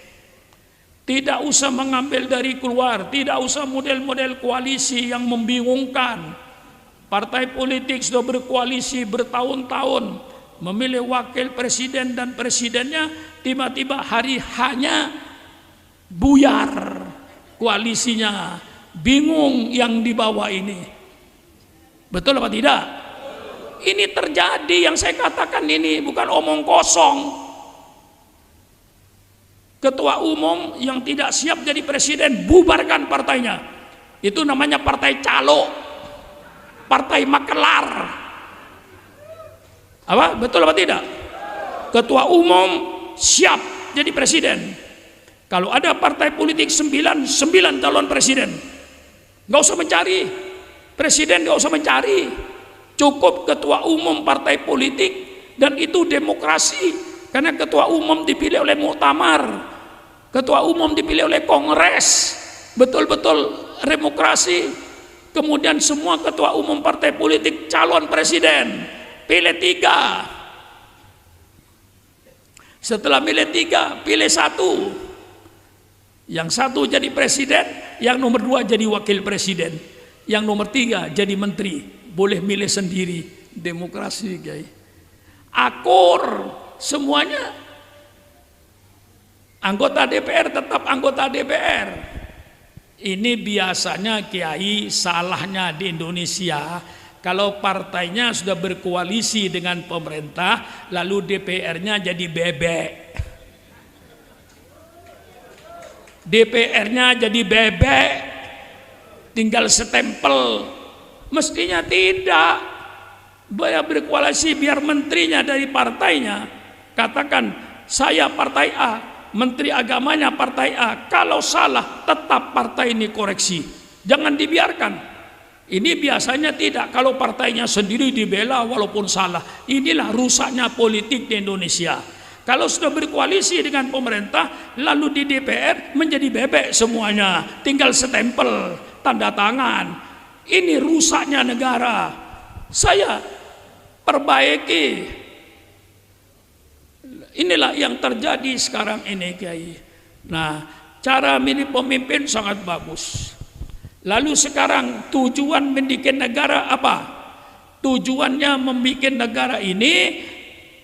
Tidak usah mengambil dari keluar, tidak usah model-model koalisi yang membingungkan. Partai politik sudah berkoalisi bertahun-tahun, memilih wakil presiden dan presidennya, tiba-tiba hari hanya buyar koalisinya, bingung yang di bawah ini. Betul apa tidak? Ini terjadi, yang saya katakan ini bukan omong kosong. Ketua umum yang tidak siap jadi presiden, bubarkan partainya. Itu namanya partai calo, partai makelar. Apa? Betul apa tidak? Ketua umum siap jadi presiden. Kalau ada partai politik 9 calon presiden, nggak usah mencari presiden, nggak usah mencari. Cukup ketua umum partai politik, dan itu demokrasi. Karena ketua umum dipilih oleh muktamar, ketua umum dipilih oleh kongres, betul-betul demokrasi. Kemudian semua ketua umum partai politik calon presiden. Pilih 3. Setelah pilih 3, pilih 1. Yang 1 jadi presiden, yang nomor 2 jadi wakil presiden, yang nomor 3 jadi menteri. Boleh milih sendiri. Demokrasi, guys. Akur semuanya. Anggota DPR tetap anggota DPR. Ini biasanya kiai salahnya di Indonesia. Kalau partainya sudah berkoalisi dengan pemerintah, lalu DPR-nya jadi bebek. DPR-nya jadi bebek, tinggal stempel. Mestinya tidak. Berkoalisi biar menterinya dari partainya. Katakan, saya partai A, menteri agamanya partai A. Kalau salah, tetap partai ini koreksi. Jangan dibiarkan. Ini biasanya tidak, kalau partainya sendiri dibela walaupun salah. Inilah rusaknya politik di Indonesia. Kalau sudah berkoalisi dengan pemerintah, lalu di DPR menjadi bebek semuanya, tinggal stempel, tanda tangan. Ini rusaknya negara. Saya perbaiki. Inilah yang terjadi sekarang ini, Kiai. Nah, cara milih pemimpin sangat bagus. Lalu sekarang tujuan mendidik negara apa? Tujuannya membuat negara ini,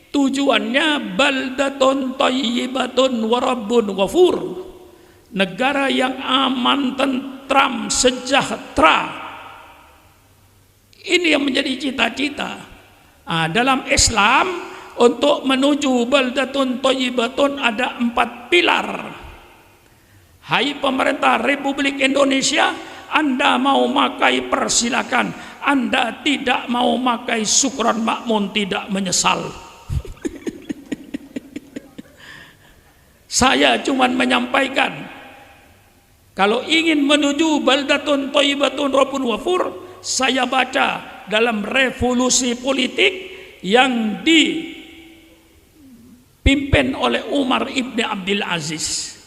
tujuannya baldatun thayyibatun wa rabbun ghafur. Negara yang aman, tentram, sejahtera. Ini yang menjadi cita-cita. Dalam Islam, untuk menuju baldatun thayyibatun ada 4 pilar. Hai pemerintah Republik Indonesia, Anda mau makai persilakan. Anda tidak mau makai syukran makmun, tidak menyesal. Saya cuma menyampaikan, kalau ingin menuju baldatun thayyibatun rabbun ghafur, saya baca dalam revolusi politik yang dipimpin oleh Umar ibn Abdul Aziz.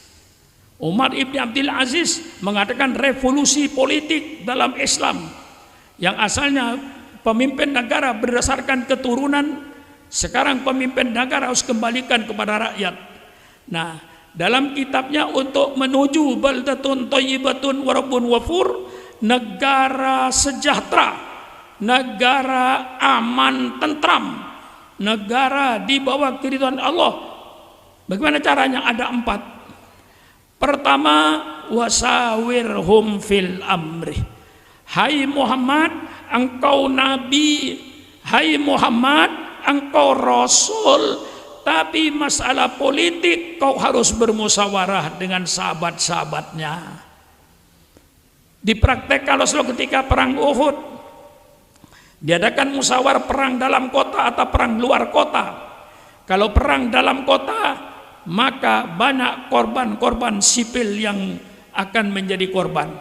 Umar ibn Abdul Aziz mengatakan revolusi politik dalam Islam yang asalnya pemimpin negara berdasarkan keturunan, sekarang pemimpin negara harus kembalikan kepada rakyat. Nah, dalam kitabnya untuk menuju baldatun thayyibatun wa rabbun ghafur, negara sejahtera, negara aman, tentram, negara di bawah keridhaan Allah. Bagaimana caranya? Ada 4. Pertama, wasawirhum fil amri. Hai Muhammad, engkau nabi. Hai Muhammad, engkau rasul. Tapi masalah politik kau harus bermusyawarah dengan sahabat-sahabatnya. Dipraktekkan Rasulullah ketika perang Uhud. Diadakan musyawarah perang dalam kota atau perang luar kota. Kalau perang dalam kota, maka banyak korban-korban sipil yang akan menjadi korban.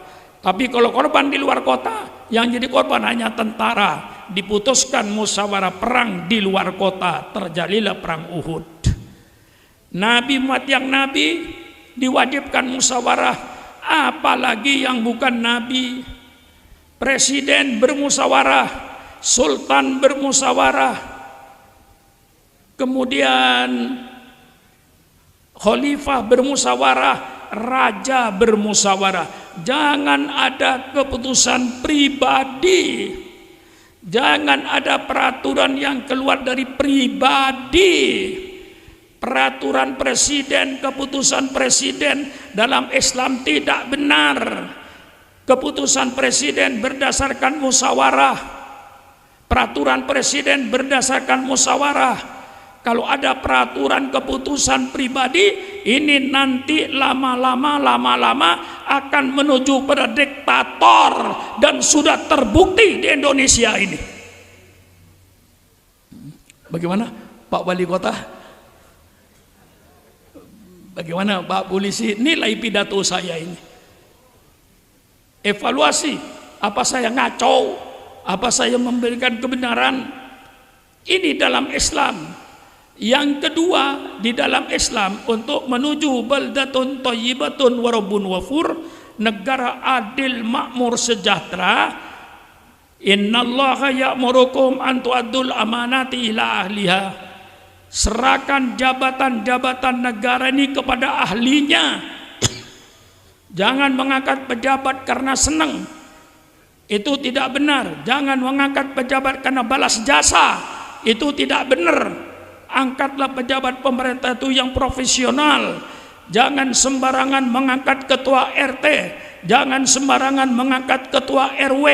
Tapi kalau korban di luar kota, yang jadi korban hanya tentara. Diputuskan musyawarah perang di luar kota, terjadilah perang Uhud. Nabi Muhammad yang nabi diwajibkan musyawarah, apalagi yang bukan nabi. Presiden bermusyawarah, sultan bermusyawarah, kemudian khalifah bermusyawarah, raja bermusyawarah. Jangan ada keputusan pribadi. Jangan ada peraturan yang keluar dari pribadi. Peraturan presiden, keputusan presiden dalam Islam tidak benar. Keputusan presiden berdasarkan musyawarah. Peraturan presiden berdasarkan musyawarah. Kalau ada peraturan keputusan pribadi, ini nanti lama-lama akan menuju pada diktator, dan sudah terbukti di Indonesia ini. Bagaimana Pak Wali Kota? Bagaimana Pak Polisi? Nilai pidato saya ini. Evaluasi, apa saya ngaco? Apa saya memberikan kebenaran? Ini dalam Islam. Yang kedua, di dalam Islam, untuk menuju baldatun thayyibatun wa rabbun ghafur, negara adil, makmur, sejahtera. Innallaha ya'murukum an tu'addul amanati ila ahliha. Serahkan jabatan-jabatan negara ini kepada ahlinya. Jangan mengangkat pejabat karena senang. Itu tidak benar. Jangan mengangkat pejabat karena balas jasa. Itu tidak benar. Angkatlah pejabat pemerintah itu yang profesional. Jangan sembarangan mengangkat ketua RT, jangan sembarangan mengangkat ketua RW,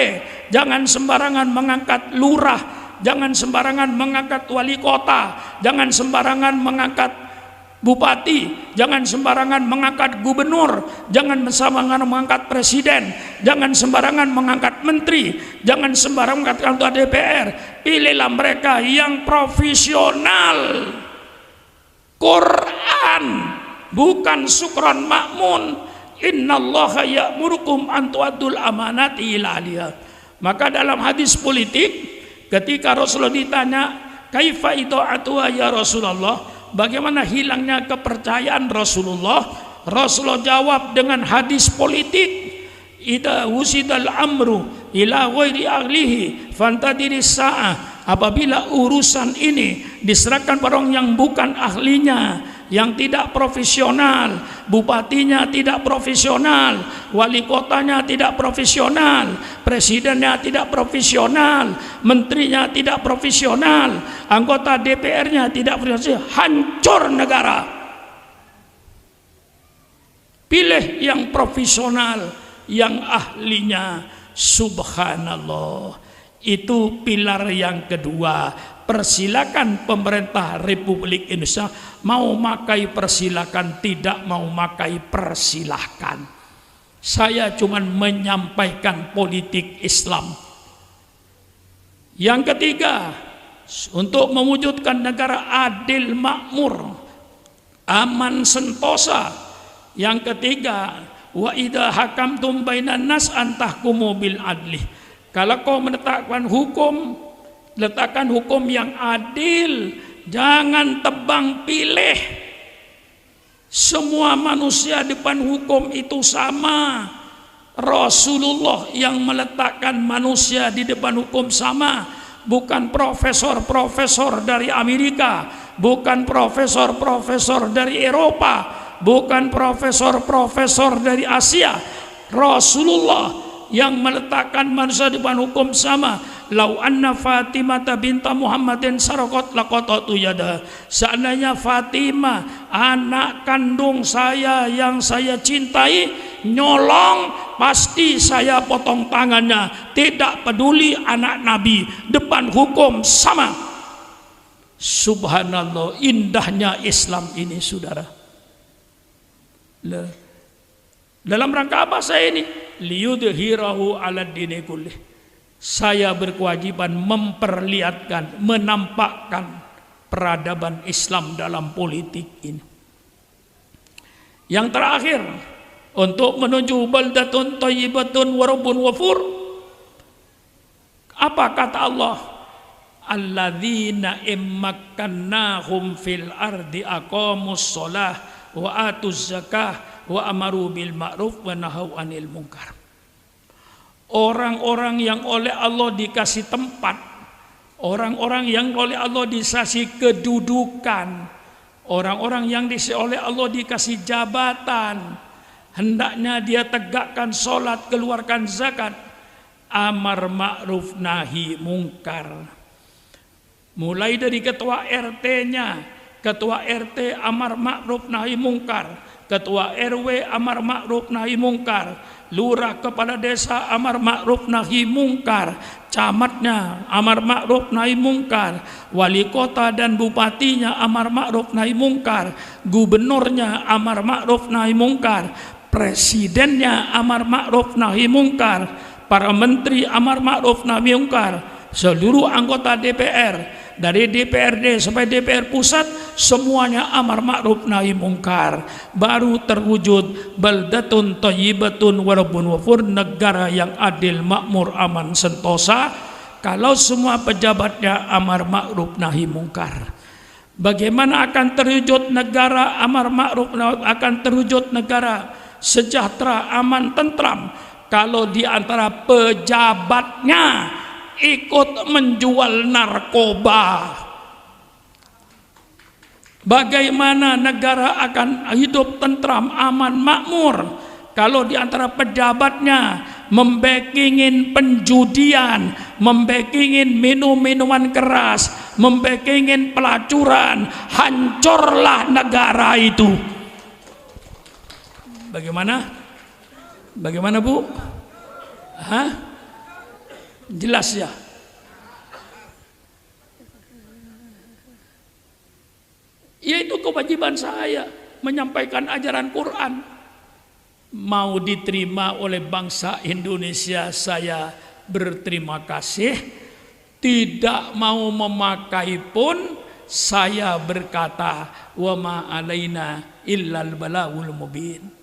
jangan sembarangan mengangkat lurah, jangan sembarangan mengangkat wali kota, jangan sembarangan mengangkat bupati, jangan sembarangan mengangkat gubernur, jangan sembarangan mengangkat presiden, jangan sembarangan mengangkat menteri, jangan sembarangan mengangkat ketua DPR. Pilihlah mereka yang profesional. Quran, bukan syukran makmun. Innallaha ya'murukum an tu'addul amanati ila ahliha. Maka dalam hadis politik, ketika Rasulullah ditanya, kaifa ita'atuha ya Rasulullah, bagaimana hilangnya kepercayaan Rasulullah? Rasulullah jawab dengan hadis politik, idza wusidal amru ila ghairi ahlihi fantadiri sa'ah. Apabila urusan ini diserahkan pada orang yang bukan ahlinya, yang tidak profesional, bupatinya tidak profesional, wali kotanya tidak profesional, presidennya tidak profesional, menterinya tidak profesional, anggota DPR-nya tidak profesional, hancur negara. Pilih yang profesional, yang ahlinya. Subhanallah. Itu pilar yang kedua. Persilakan pemerintah Republik Indonesia, mau makai persilakan, tidak mau makai persilakan. Saya cuma menyampaikan politik Islam. Yang ketiga, untuk mewujudkan negara adil, makmur, aman, sentosa. Yang ketiga, wa idza hakamtum bainan nas antahkumu bil adli. Kalau kau menetapkan hukum, letakkan hukum yang adil, jangan tebang pilih. Semua manusia depan hukum itu sama. Rasulullah yang meletakkan manusia di depan hukum sama, bukan profesor-profesor dari Amerika, bukan profesor-profesor dari Eropa, bukan profesor-profesor dari Asia. Rasulullah yang meletakkan manusia di depan hukum sama. Lau anna Fatimah binta Muhammadin sarakot laqatatu yada. Seandainya Fatimah, anak kandung saya yang saya cintai, nyolong, pasti saya potong tangannya. Tidak peduli anak Nabi, depan hukum sama. Subhanallah, indahnya Islam ini, saudara. Dalam rangka apa saya ini? Liyudhirahu ala dini kullih. Saya berkewajiban memperlihatkan, menampakkan peradaban Islam dalam politik ini. Yang terakhir, untuk menuju baldatun thayyibatun wa rabbun ghafur, apa kata Allah? Alladzina immakkannahum fil ardi aqamus shalah wa atuz zakah wa amaru bil ma'ruf wa nahaw anil munkar. Orang-orang yang oleh Allah dikasih tempat, orang-orang yang oleh Allah dikasih kedudukan, orang-orang yang oleh Allah dikasih jabatan, hendaknya dia tegakkan sholat, keluarkan zakat, amar ma'ruf nahi mungkar. Mulai dari ketua RT-nya, ketua RT amar ma'ruf nahi mungkar, ketua RW amar ma'ruf nahi mungkar, lurah kepala desa amar ma'ruf nahi mungkar, camatnya amar ma'ruf nahi mungkar, wali kota dan bupatinya amar ma'ruf nahi mungkar, gubernurnya amar ma'ruf nahi mungkar, presidennya amar ma'ruf nahi mungkar, para menteri amar ma'ruf nahi mungkar, seluruh anggota DPR dari DPRD sampai DPR pusat semuanya amar ma'ruf nahi mungkar. Baru terwujud baldatun thayyibatun wa rabbun ghafur, negara yang adil, makmur, aman, sentosa, kalau semua pejabatnya amar ma'ruf nahi mungkar. Bagaimana akan terwujud negara amar ma'ruf, akan terwujud negara sejahtera, aman, tentram, kalau di antara pejabatnya ikut menjual narkoba? Bagaimana negara akan hidup tentram, aman, makmur kalau di antara pejabatnya membekingin penjudian, membekingin minum-minuman keras, membekingin pelacuran? Hancurlah negara itu. Bagaimana? Bagaimana, Bu? Hah? Jelas ya? Yaitu kewajiban saya menyampaikan ajaran Quran. Mau diterima oleh bangsa Indonesia, saya berterima kasih. Tidak mau memakai pun, saya berkata wa ma alaina illal balagul mubin.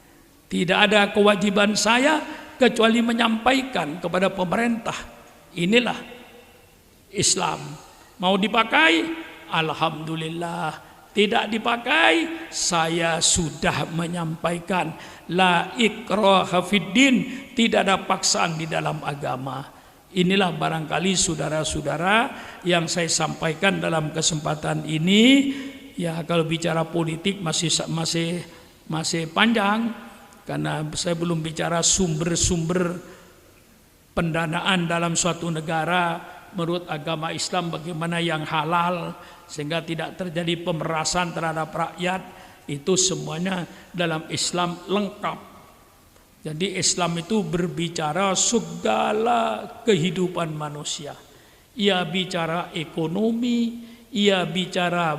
Tidak ada kewajiban saya kecuali menyampaikan kepada pemerintah, inilah Islam. Mau dipakai, alhamdulillah. Tidak dipakai, saya sudah menyampaikan la ikraha fiddin, tidak ada paksaan di dalam agama. Inilah barangkali saudara-saudara yang saya sampaikan dalam kesempatan ini. Ya, kalau bicara politik masih panjang, karena saya belum bicara sumber-sumber pendanaan dalam suatu negara menurut agama Islam, bagaimana yang halal sehingga tidak terjadi pemerasan terhadap rakyat. Itu semuanya dalam Islam lengkap. Jadi Islam itu berbicara segala kehidupan manusia. Ia bicara ekonomi, ia bicara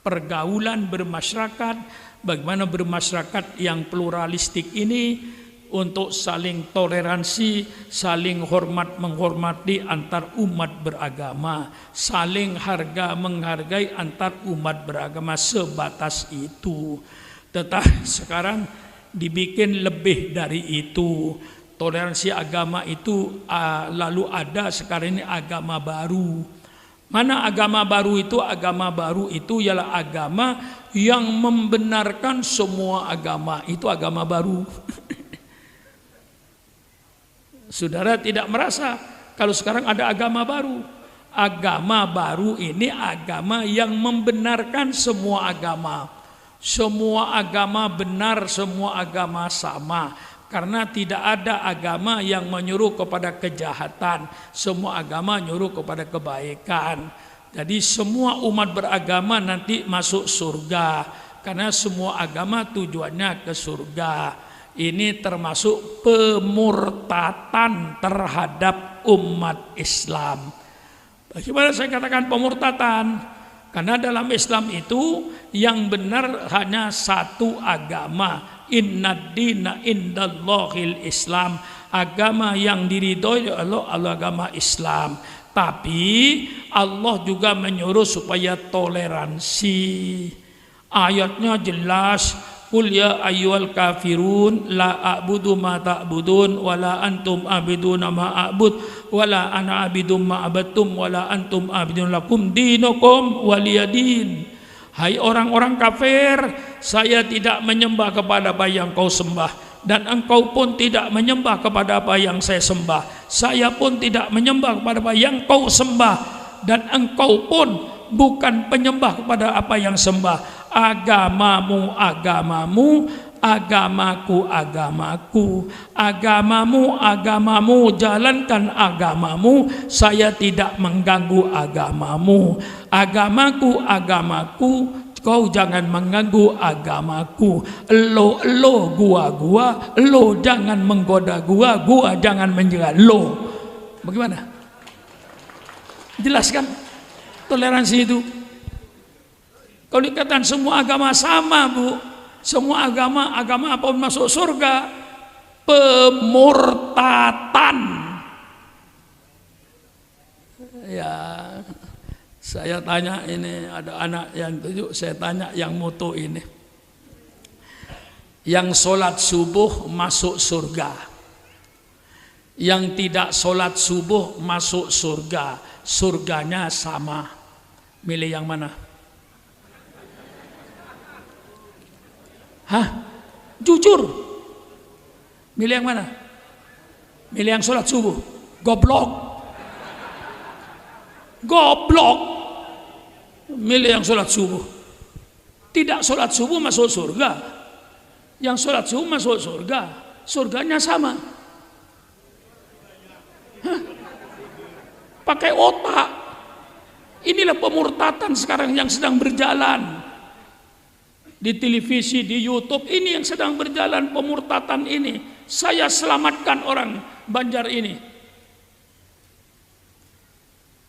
pergaulan bermasyarakat, bagaimana bermasyarakat yang pluralistik ini untuk saling toleransi, saling hormat menghormati antar umat beragama, saling harga menghargai antar umat beragama, sebatas itu. Tetapi sekarang dibikin lebih dari itu. Toleransi agama itu lalu ada sekarang ini agama baru. Mana agama baru itu? Agama baru itu ialah agama yang membenarkan semua agama. Itu agama baru. Saudara tidak merasa kalau sekarang ada agama baru. Agama baru ini agama yang membenarkan semua agama. Semua agama benar, semua agama sama. Karena tidak ada agama yang menyuruh kepada kejahatan. Semua agama menyuruh kepada kebaikan. Jadi semua umat beragama nanti masuk surga. Karena semua agama tujuannya ke surga. Ini termasuk pemurtatan terhadap umat Islam. Bagaimana saya katakan pemurtatan? Karena dalam Islam itu yang benar hanya satu agama. Innad dina indallahil Islam. Agama yang diridhoi Allah agama Islam. Tapi Allah juga menyuruh supaya toleransi. Ayatnya jelas. Qul ya ayyuhal kafirun la a'budu ma ta'budun wala antum abiduna ma a'bud wala ana abidum ma abattum wala antum abidun lakum dinukum waliyadin. Hai orang-orang kafir, saya tidak menyembah kepada apa yang kau sembah, dan engkau pun tidak menyembah kepada apa yang saya sembah. Saya pun tidak menyembah kepada apa yang kau sembah, dan engkau pun bukan penyembah kepada apa yang sembah. Agamamu agamamu, agamaku agamaku. Agamamu agamamu, jalankan agamamu. Saya tidak mengganggu agamamu. Agamaku agamaku, kau jangan mengganggu agamaku. Lo gua, lo jangan menggoda gua jangan menjaga lo. Bagaimana? Jelaskan toleransi itu. Kalau dikatakan semua agama sama, Bu, semua agama apapun masuk surga, pemurtatan. Ya, saya tanya ini, ada anak yang tujuh, saya tanya yang moto ini, yang sholat subuh masuk surga, yang tidak sholat subuh masuk surga, surganya sama, milih yang mana? Hah? Jujur. Milih yang mana? Milih yang sholat subuh. Goblok. Goblok. Milih yang sholat subuh. Tidak sholat subuh masuk surga. Yang sholat subuh masuk surga. Surganya sama. Hah? Pakai otak. Inilah pemurtatan sekarang yang sedang berjalan. Di televisi, di YouTube, ini yang sedang berjalan pemurtatan ini. Saya selamatkan orang Banjar ini.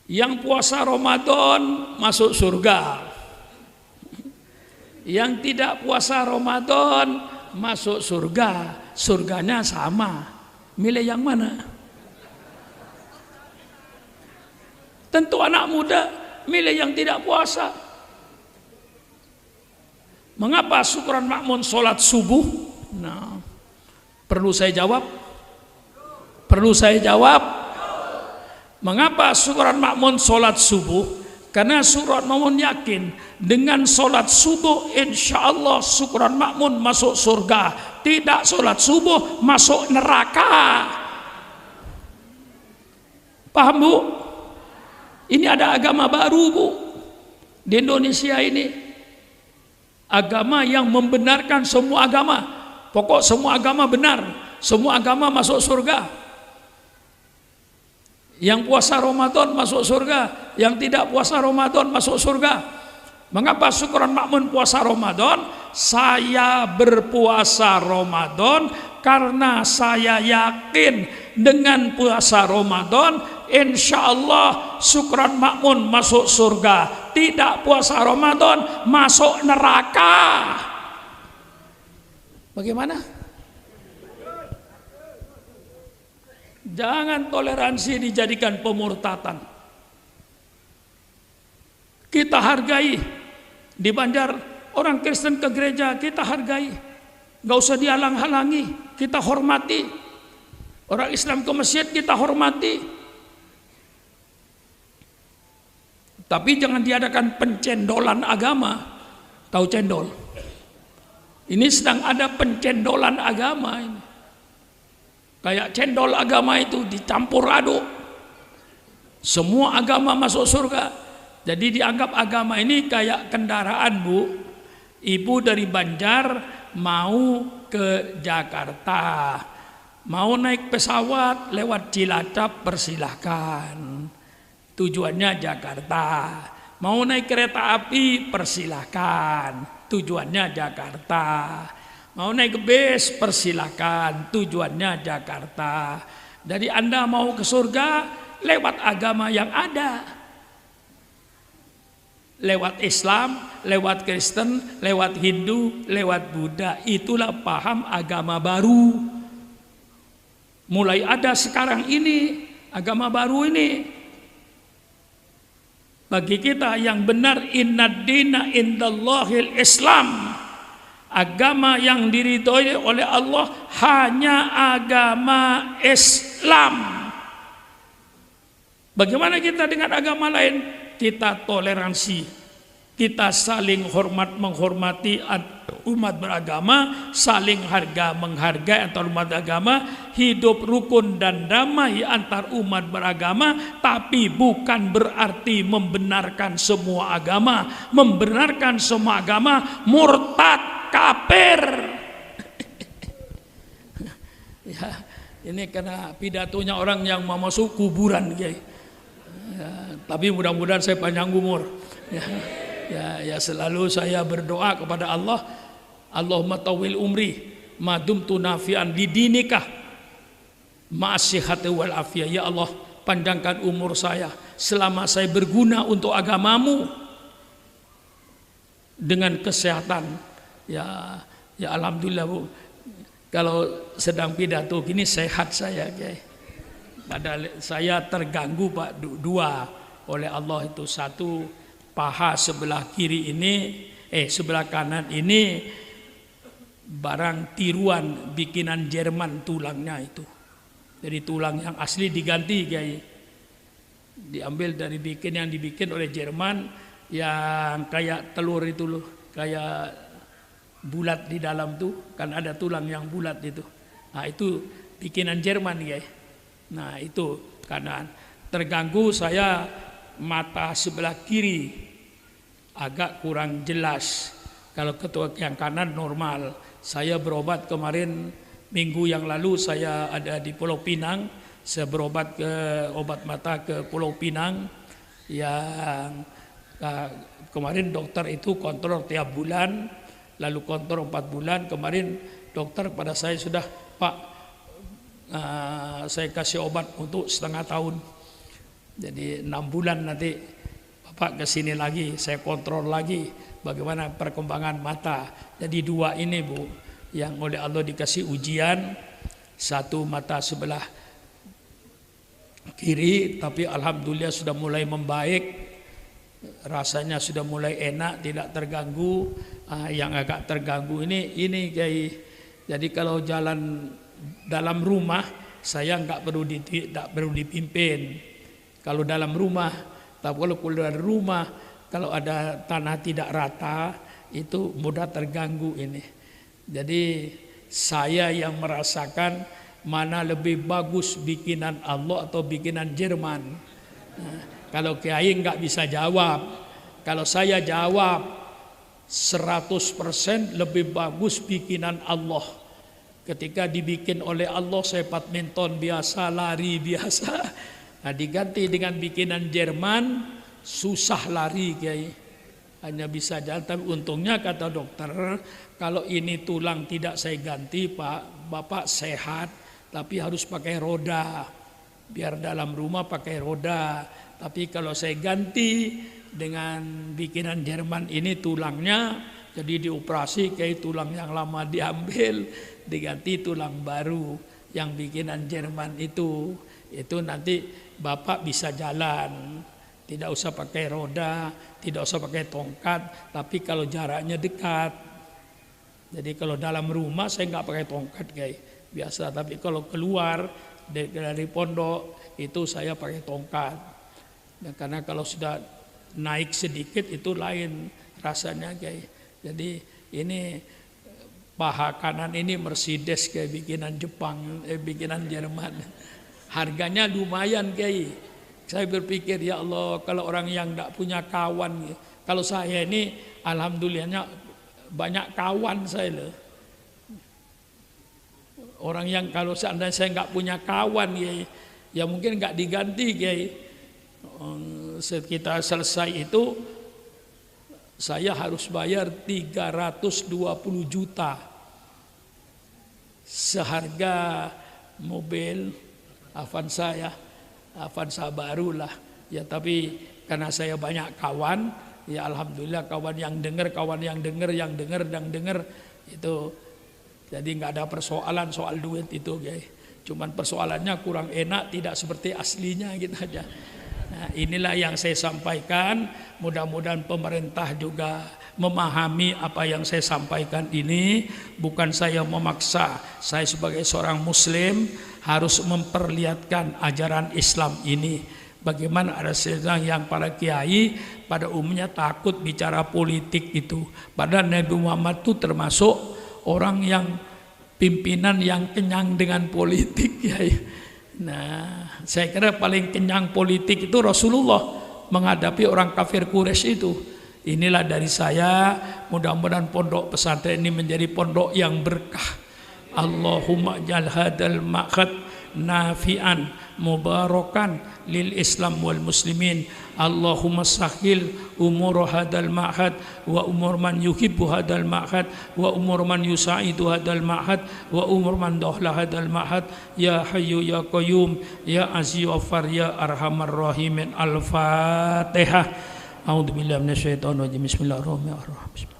Yang puasa Ramadan masuk surga. Yang tidak puasa Ramadan masuk surga. Surganya sama. Milih yang mana? Tentu anak muda milih yang tidak puasa. Mengapa syukuran makmun sholat subuh? Nah, perlu saya jawab? Perlu saya jawab? Mengapa syukuran makmun sholat subuh? Karena syukuran makmun yakin dengan sholat subuh insya Allah syukuran makmun masuk surga. Tidak sholat subuh masuk neraka. Paham Bu? Ini ada agama baru Bu di Indonesia ini, agama yang membenarkan semua agama. Pokok semua agama benar, semua agama masuk surga. Yang puasa Ramadan masuk surga, yang tidak puasa Ramadan masuk surga. Mengapa Syukron Makmun puasa Ramadan? Saya berpuasa Ramadan karena saya yakin dengan puasa Ramadan insya Allah Syukron Makmun masuk surga. Tidak puasa Ramadan masuk neraka. Bagaimana? Jangan toleransi dijadikan pemurtatan. Kita hargai. Di Banjar orang Kristen ke gereja kita hargai, nggak usah dihalang-halangi, kita hormati. Orang Islam ke masjid kita hormati. Tapi jangan diadakan pencendolan agama. Tahu cendol? Ini sedang ada pencendolan agama ini. Kayak cendol agama itu dicampur aduk. Semua agama masuk surga. Jadi dianggap agama ini kayak kendaraan Bu. Ibu dari Banjar mau ke Jakarta, mau naik pesawat lewat Cilacap persilahkan, tujuannya Jakarta. Mau naik kereta api persilahkan, tujuannya Jakarta. Mau naik bis persilahkan, tujuannya Jakarta. Jadi Anda mau ke surga lewat agama yang ada. Lewat Islam, lewat Kristen, lewat Hindu, lewat Buddha. Itulah paham agama baru. Mulai ada sekarang ini, agama baru ini. Bagi kita yang benar, innad dina indallahil Islam. Agama yang diridhoi oleh Allah hanya agama Islam. Bagaimana kita dengan agama lain? Kita toleransi, kita saling hormat menghormati umat beragama, saling harga menghargai antar umat agama, hidup rukun dan damai antar umat beragama. Tapi bukan berarti membenarkan semua agama. Membenarkan semua agama murtad, kafir. Ya, ini karena pidatonya orang yang mau masuk kuburan, guys. Ya, tapi mudah-mudahan saya panjang umur. Ya, selalu saya berdoa kepada Allah, Allahumma tawil umri madum tu nafian didinikah ma'asihati wal afiyah. Ya Allah, panjangkan umur saya selama saya berguna untuk agamamu dengan kesehatan. Ya alhamdulillah Bu. Kalau sedang pidato gini sehat saya, guys. Padahal saya terganggu Pak dua oleh Allah itu. Satu, paha sebelah kiri ini, sebelah kanan ini barang tiruan bikinan Jerman tulangnya itu. Jadi tulang yang asli diganti guys. Diambil dari yang dibikin oleh Jerman yang kayak telur itu loh, kayak bulat di dalam tuh, kan ada tulang yang bulat itu. Nah itu bikinan Jerman guys. Nah itu kanan terganggu saya, mata sebelah kiri agak kurang jelas. Kalau ketua yang kanan normal. Saya berobat kemarin minggu yang lalu, saya ada di Pulau Pinang. Saya berobat ke obat mata ke Pulau Pinang. Yang kemarin dokter itu kontrol tiap bulan, lalu kontrol 4 bulan. Kemarin dokter pada saya sudah, Pak, saya kasih obat untuk setengah tahun. Jadi 6 bulan nanti Bapak kesini lagi, saya kontrol lagi bagaimana perkembangan mata. Jadi 2 ini Bu, yang oleh Allah dikasih ujian. Satu mata sebelah kiri, tapi alhamdulillah sudah mulai membaik, rasanya sudah mulai enak, tidak terganggu. Yang agak terganggu ini guys. Jadi kalau jalan dalam rumah saya nggak perlu dipimpin. Kalau dalam rumah, tapi kalau keluar rumah, kalau ada tanah tidak rata itu mudah terganggu ini. Jadi saya yang merasakan mana lebih bagus bikinan Allah atau bikinan Jerman. Nah, kalau Kiai nggak bisa jawab. Kalau saya jawab 100% lebih bagus bikinan Allah. Ketika dibikin oleh Allah saya badminton biasa, lari biasa. Nah, diganti dengan bikinan Jerman, susah lari Kiai. Hanya bisa jalan, tapi untungnya kata dokter, kalau ini tulang tidak saya ganti Pak, Bapak sehat, tapi harus pakai roda. Biar dalam rumah pakai roda. Tapi kalau saya ganti dengan bikinan Jerman ini tulangnya, jadi dioperasi kayak tulang yang lama diambil, diganti tulang baru yang bikinan Jerman itu nanti Bapak bisa jalan. Tidak usah pakai roda, tidak usah pakai tongkat, tapi kalau jaraknya dekat. Jadi kalau dalam rumah saya nggak pakai tongkat kayak biasa, tapi kalau keluar dari pondok itu saya pakai tongkat. Nah, karena kalau sudah naik sedikit itu lain rasanya kayak. Jadi ini paha kanan ini Mercedes kayak bikinan Jepang, bikinan Jerman. Harganya lumayan kayak. Saya berpikir ya Allah, kalau orang yang tidak punya kawan, kalau saya ini alhamdulillahnya banyak kawan saya loh. Orang yang kalau seandainya saya nggak punya kawan ya mungkin nggak diganti kita selesai itu saya harus bayar 320 juta seharga mobil Avanza baru lah ya, tapi karena saya banyak kawan ya alhamdulillah, kawan yang dengar itu, jadi nggak ada persoalan soal duit itu guys. Cuman persoalannya kurang enak, tidak seperti aslinya gitu aja. Nah, inilah yang saya sampaikan. Mudah-mudahan pemerintah juga memahami apa yang saya sampaikan ini. Bukan saya memaksa, saya sebagai seorang muslim harus memperlihatkan ajaran Islam ini. Bagaimana ada seorang yang para kiai pada umumnya takut bicara politik itu. Padahal Nabi Muhammad itu termasuk orang yang pimpinan yang kenyang dengan politik ya. Nah, saya kira paling kenyang politik itu Rasulullah menghadapi orang kafir Quraisy itu. Inilah dari saya, mudah-mudahan pondok pesantren ini menjadi pondok yang berkah. Allahumma jal hadal ma'khad nafi'an mubarakan lil Islam wal muslimin. Allahumma sahil umur hadal ma'had wa umur man yuhibbu hadal ma'had wa umur man yusa'idu hadal ma'had wa umur man dohla hadal ma'had ya hayyu ya qayyum ya aziz wafar ya arhamar rahimin. Al-Fatihah. A'udzubillahi minasyaitonir rajim. Bismillahirrahmanirrahim.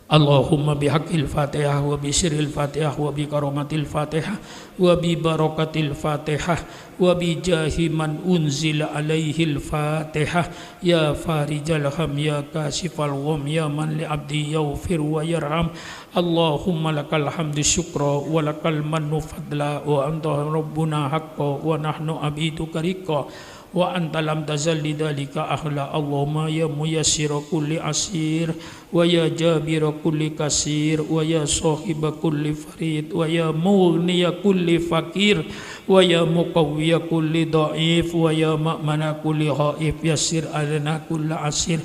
Allahumma bihaqqil Fatihah wa bi sirril Fatihah wa bi karamatil Fatihah wa bi barakatil Fatihah wa bi jahi man unzila alaihil Fatihah ya farijal ham ya kasifal gham ya man li abdi yaghfir wa yarham. Allahumma lakal hamdu syukra wa lakal mannu fadla wa anta rabbuna haqqo wa nahnu abiduka riqa wa anta lam tazal lidzalika ahla. Allahumma ya muyassira kulli asir wa ya jabira kulli kasir wa ya sahiba kulli farid wa ya mughniya kulli fakir wa ya muqawwiya kulli dhaif wa ya ma'mana kulli khaif yassir alana kulli asir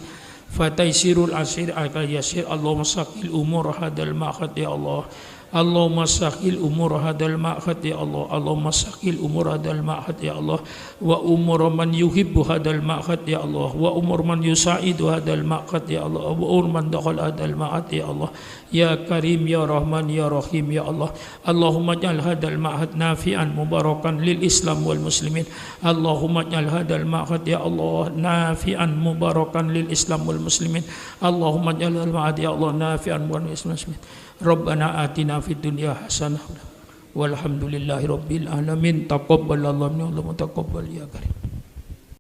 fataisirul asir akal yasir. Allahumma saqil umur hadal ma'khad ya Allah. Allahumma sahil umur hadal ma'had ya Allah. Allahumma sahil umur hadal ma'had ya Allah. Wa umur man yuhibbu hadal ma'had ya Allah. Wa umur man yusa'idu hadal ma'had ya Allah. Wa umur man dakhal hadal ma'had ya Allah. Ya Karim ya Rahman ya Rahim ya Allah. Allahumma ja'al hadal ma'had nafi'an mubarakan lil Islam wal muslimin. Allahumma ja'al hadal ma'had ya Allah nafi'an mubarakan lil Islam wal muslimin. Allahumma ja'al hadal ma'had ya Allah nafi'an mubarakan lil Islam wal muslimin. Rabbana atina fid dunya hasanah walhamdulillahi rabbil alamin. Taqabbalallahu minna wa taqabbal ya karim.